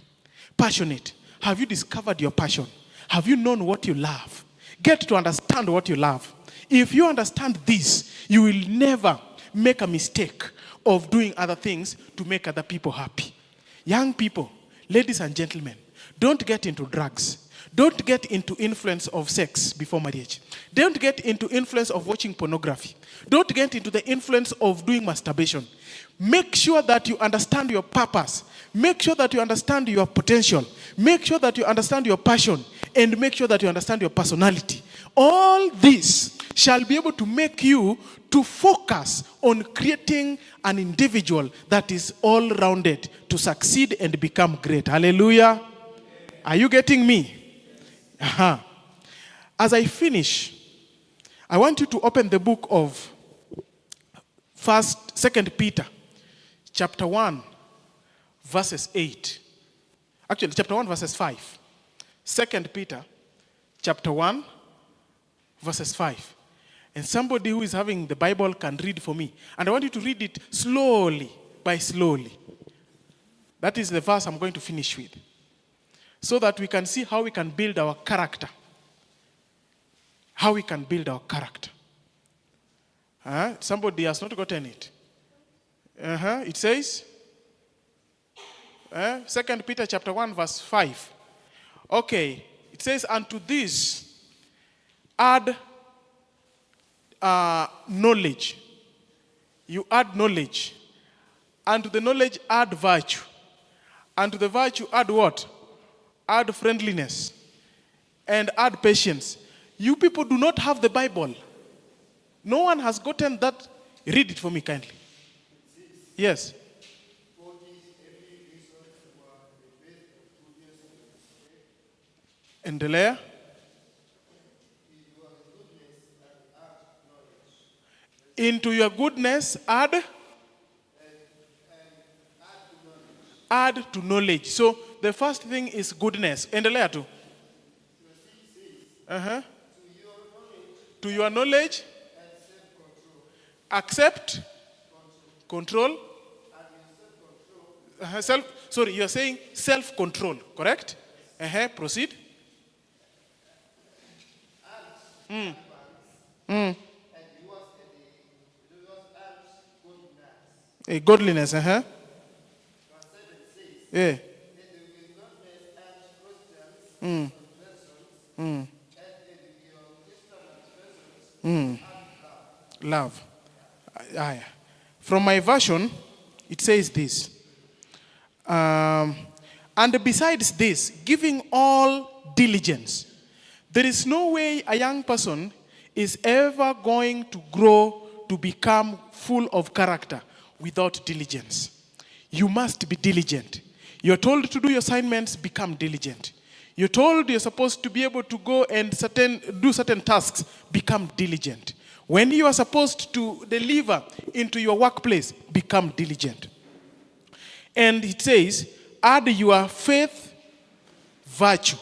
Passionate. Have you discovered your passion? Have you known what you love? Get to understand what you love. If you understand this, you will never make a mistake of doing other things to make other people happy. Young people, ladies and gentlemen, don't get into drugs. Don't get into influence of sex before marriage. Don't get into influence of watching pornography. Don't get into the influence of doing masturbation. Make sure that you understand your purpose. Make sure that you understand your potential. Make sure that you understand your passion. And make sure that you understand your personality. All this shall be able to make you to focus on creating an individual that is all-rounded to succeed and become great. Hallelujah. Are you getting me? As I finish, I want you to open the book of 2 Peter, chapter 1, verses 8. Actually, chapter 1, verses 5. 2 Peter, chapter 1, verses 5. And somebody who is having the Bible can read for me. And I want you to read it slowly by slowly. That is the verse I'm going to finish with. So that we can see how we can build our character. How we can build our character. Somebody has not gotten it. It says, 2 Peter chapter 1, verse 5. Okay, it says, unto this add knowledge. You add knowledge. And to the knowledge add virtue. And to the virtue add what? Add friendliness. And add patience. You people do not have the Bible. No one has gotten that. Read it for me kindly. Yes. Endelea. Into your goodness, add to knowledge. So the first thing is goodness. Endelea tu. To your knowledge, accept, control. You're saying self-control, correct? Proceed. Godliness, Yeah. Love. From my version, it says this. And besides this, giving all diligence. There is no way a young person is ever going to grow to become full of character without diligence. You must be diligent. You're told to do your assignments, become diligent. You're told you're supposed to be able to go and do certain tasks, become diligent. When you are supposed to deliver into your workplace, become diligent. And it says, add your faith, virtue.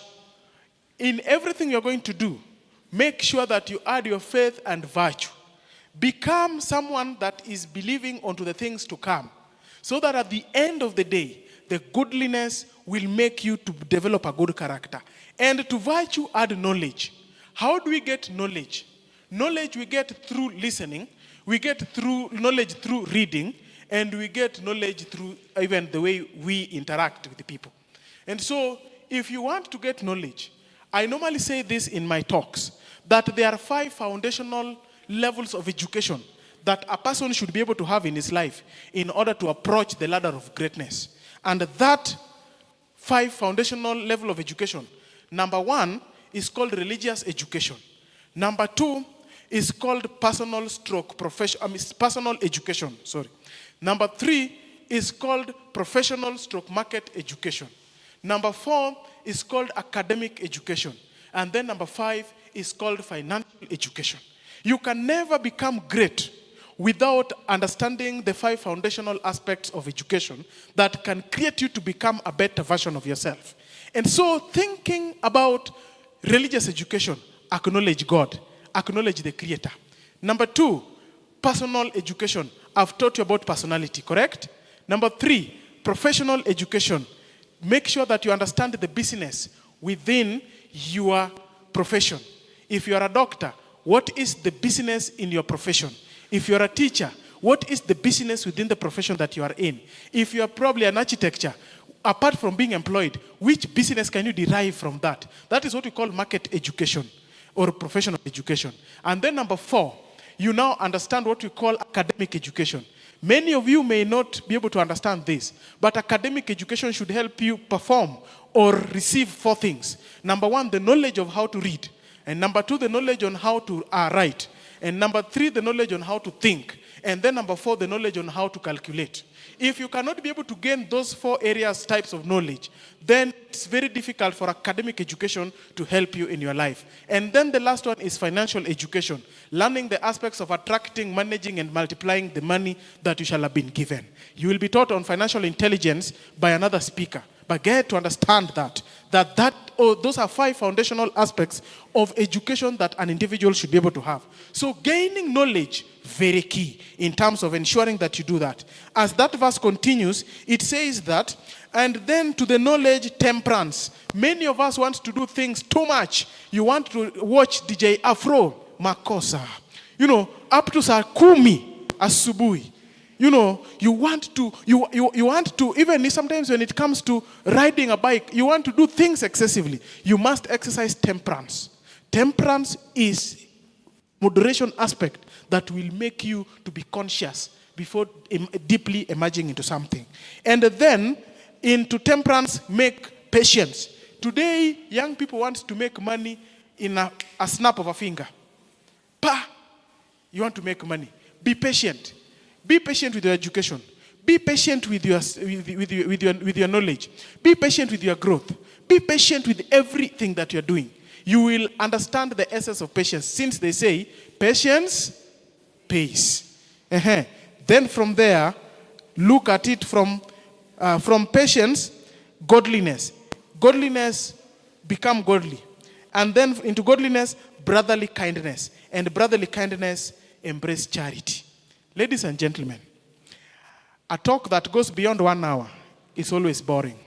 In everything you're going to do, make sure that you add your faith and virtue. Become someone that is believing onto the things to come, so that at the end of the day, the godliness will make you to develop a good character. And to virtue, add knowledge. How do we get knowledge? Knowledge we get through listening, we get through knowledge through reading, and we get knowledge through even the way we interact with the people. And so, if you want to get knowledge, I normally say this in my talks, that there are 5 foundational levels of education that a person should be able to have in his life in order to approach the ladder of greatness. And that 5 foundational level of education, number 1 is called religious education. Number 2 is called personal education. Number 3 is called professional/market education. Number 4 is called academic education. And then number 5 is called financial education. You can never become great without understanding the 5 foundational aspects of education that can create you to become a better version of yourself. And so thinking about religious education, acknowledge God, acknowledge the Creator. Number 2, personal education. I've taught you about personality, correct? Number 3, professional education. Make sure that you understand the business within your profession. If you are a doctor, what is the business in your profession? If you are a teacher, what is the business within the profession that you are in? If you are probably an architecture, apart from being employed, which business can you derive from that? That is what we call market education or professional education. And then number 4, you now understand what we call academic education. Many of you may not be able to understand this, but academic education should help you perform or receive 4 things. Number 1, the knowledge of how to read. And number 2, the knowledge on how to write. And number 3, the knowledge on how to think. And then number 4, the knowledge on how to calculate. If you cannot be able to gain those 4 areas, types of knowledge, then it's very difficult for academic education to help you in your life. And then the last one is financial education. Learning the aspects of attracting, managing, and multiplying the money that you shall have been given. You will be taught on financial intelligence by another speaker. But get to understand those are 5 foundational aspects of education that an individual should be able to have. So gaining knowledge, very key in terms of ensuring that you do that. As that verse continues, it says that, and then to the knowledge, temperance. Many of us want to do things too much. You want to watch DJ Afro, makosa. Up to saa 10 asubuhi. You want to, even sometimes when it comes to riding a bike, you want to do things excessively. You must exercise temperance. Temperance is moderation aspect that will make you to be conscious before deeply emerging into something. And then, into temperance, make patience. Today, young people want to make money in a snap of a finger. You want to make money. Be patient. Be patient with your education. Be patient with your knowledge. Be patient with your growth. Be patient with everything that you're doing. You will understand the essence of patience, since they say patience pays. Then from there, look at it from patience, godliness. Godliness become godly. And then into godliness, brotherly kindness. And brotherly kindness, embrace charity. Ladies and gentlemen, a talk that goes beyond 1 hour is always boring.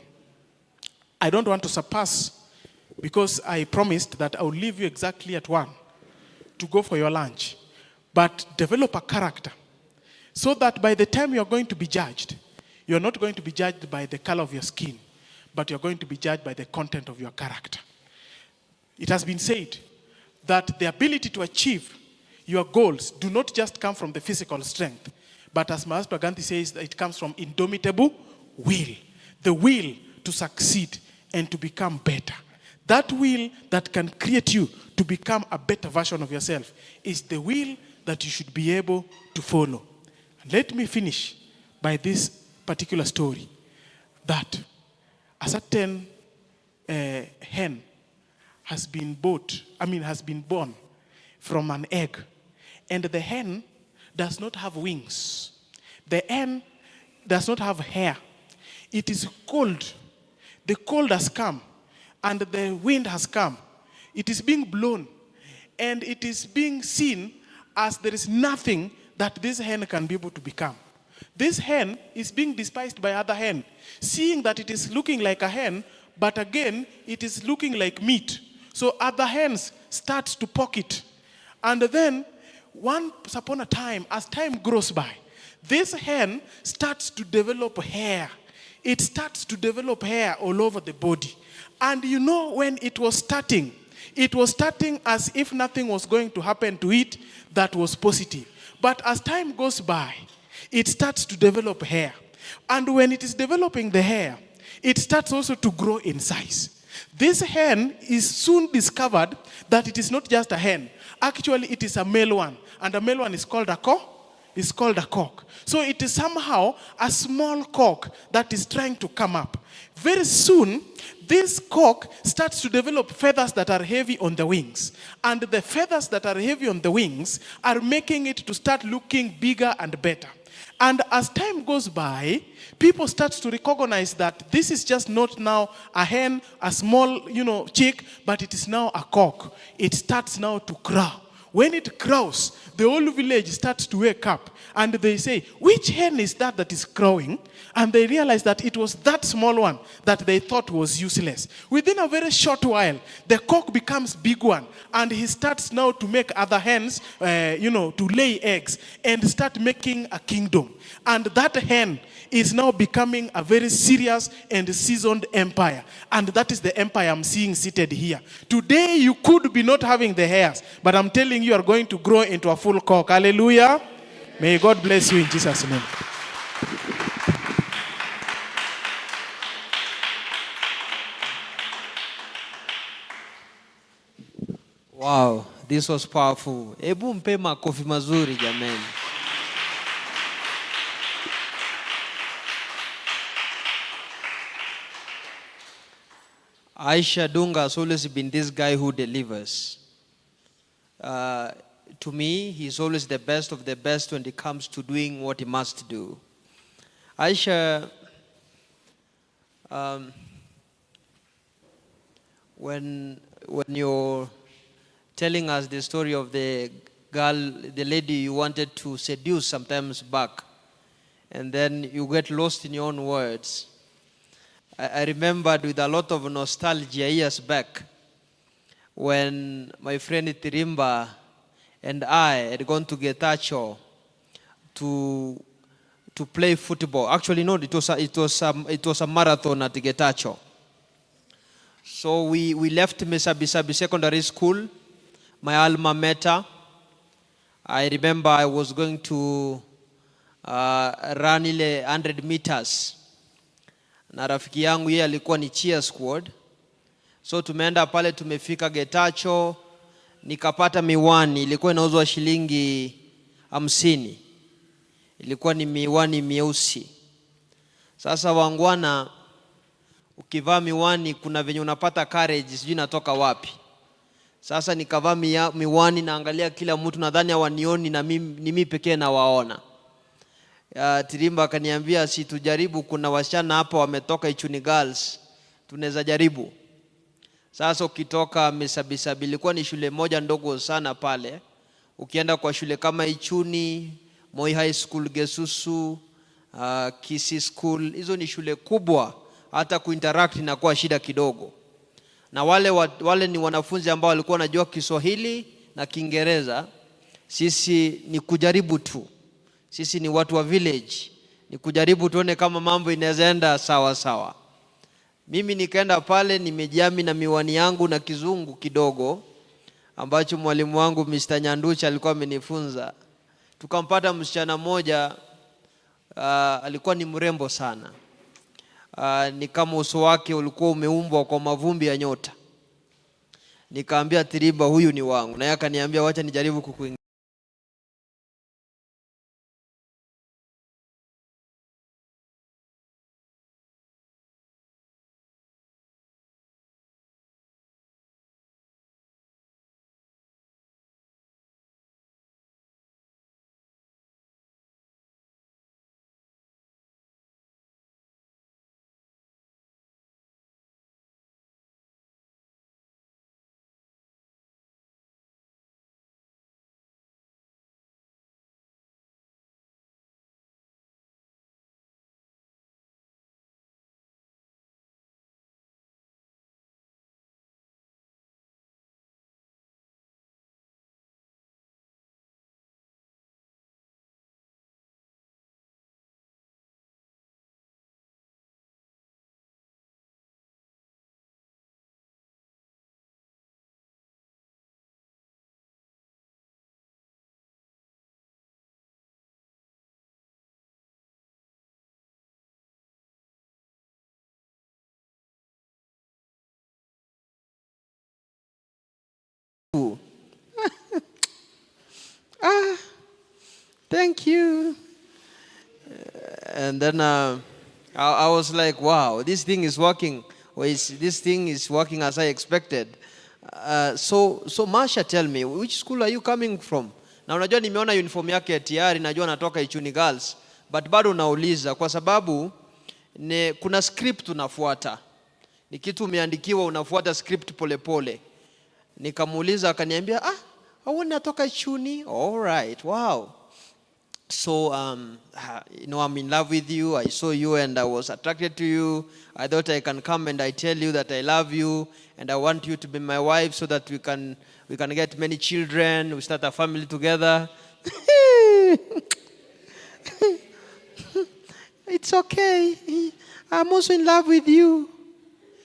I don't want to surpass, because I promised that I would leave you exactly at 1 to go for your lunch. But develop a character so that by the time you're going to be judged, you're not going to be judged by the color of your skin, but you're going to be judged by the content of your character. It has been said that the ability to achieve your goals do not just come from the physical strength, but as Mahatma Gandhi says, that it comes from indomitable will. The will to succeed and to become better. That will that can create you to become a better version of yourself is the will that you should be able to follow. Let me finish by this particular story, that a certain hen has been born from an egg. And the hen does not have wings. The hen does not have hair. It is cold. The cold has come, and the wind has come. It is being blown, and it is being seen as there is nothing that this hen can be able to become. This hen is being despised by other hen, seeing that it is looking like a hen, but again, it is looking like meat. So other hens start to poke it. And then, once upon a time, as time grows by, this hen starts to develop hair. It starts to develop hair all over the body. And you know, when it was starting as if nothing was going to happen to it that was positive. But as time goes by, it starts to develop hair. And when it is developing the hair, it starts also to grow in size. This hen is soon discovered that it is not just a hen. Actually, it is a male one. And a male one is called a cock. It's called a cock. So it is somehow a small cock that is trying to come up. Very soon, this cock starts to develop feathers that are heavy on the wings. And the feathers that are heavy on the wings are making it to start looking bigger and better. And as time goes by, people start to recognize that this is just not now a hen, a small, chick, but it is now a cock. It starts now to crow. When it crows, the whole village starts to wake up, and they say, which hen is that is crowing? And they realize that it was that small one that they thought was useless. Within a very short while, the cock becomes big one, and he starts now to make other hens, to lay eggs and start making a kingdom. And that hen is now becoming a very serious and seasoned empire. And that is the empire I'm seeing seated here. Today, you could be not having the hairs, but I'm telling you, you are going to grow into a full cock. Hallelujah. May God bless you in Jesus' name. Wow, this was powerful. Ebu mpe makofi mazuri jameni. Aisha Dunga has always been this guy who delivers. To me, he's always the best of the best when it comes to doing what he must do. Aisha, when you're telling us the story of the girl, the lady you wanted to seduce sometimes back, and then you get lost in your own words. I remembered with a lot of nostalgia years back when my friend Tirimba and I had gone to Getachew to play football. Actually, no, it was a marathon at Getachew. So we left Mesabisabi Secondary School, my alma mater. I remember I was going to run ile 100 meters. Na rafiki yangu yeye alikuwa ni cheer squad. So tumeenda pale, tumefika Getachew, nikapata miwani ilikuwa inauzwa shilingi 50. Ilikuwa ni miwani mieusi. Sasa wangwana, ukivaa miwani kuna venye unapata courage, sijui natoka wapi. Sasa nikavaa miwani, naangalia kila mtu, nadhani hawanioni na mimi pekee na waona. Tirimba akaniambia si tujaribu, kuna wasichana hapa wametoka Ichuni Girls, tunaweza jaribu. Sasa ukitoka Misabisabi, ilikuwa ni shule moja ndogo sana pale. Ukienda kwa shule kama Ichuni, Moi High School, Gesusu, Kisii School, hizo ni shule kubwa, hata kuinteract inakuwa shida kidogo. Na wale ni wanafunzi ambao walikuwa wanajua Kiswahili na Kiingereza. Sisi ni kujaribu tu. Sisi ni watu wa village. Ni kujaribu tuone kama mambo inaweza enda sawa sawa. Mimi nikaenda pale nimejiami na miwani yangu na kizungu kidogo ambacho mwalimu wangu Mr. Nyanducha alikuwa amenifunza. Tukampata msichana mmoja, alikuwa ni mrembo sana. Ni kama uso wake ulikuwa umeumbwa kwa mavumbi ya nyota. Nikaambia Tirimba, huyu ni wangu. Na yeye akaniambia wacha nijaribu kukuingia. Thank you. And then I was like, wow, this thing is working. This thing is working as I expected. So Masha, tell me, which school are you coming from? Na unajua nimeona uniform yake tayari, najua natoka Ichuni Girls, but bado nauliza kwa sababu kuna script unafuata. Ni kitu umeandikiwa, unafuata script polepole. Nikamuuliza akaniambia, wewe natoka Ichuni? All right, wow. So, I'm in love with you. I saw you and I was attracted to you. I thought I can come and I tell you that I love you and I want you to be my wife so that we can get many children. We start a family together. It's okay. I'm also in love with you.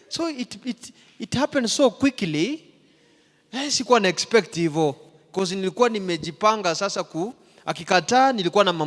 So it happened so quickly. Sikuwa na expect hivyo. Because nilikuwa nimejipanga sasa akikataa nilikuwa na mambo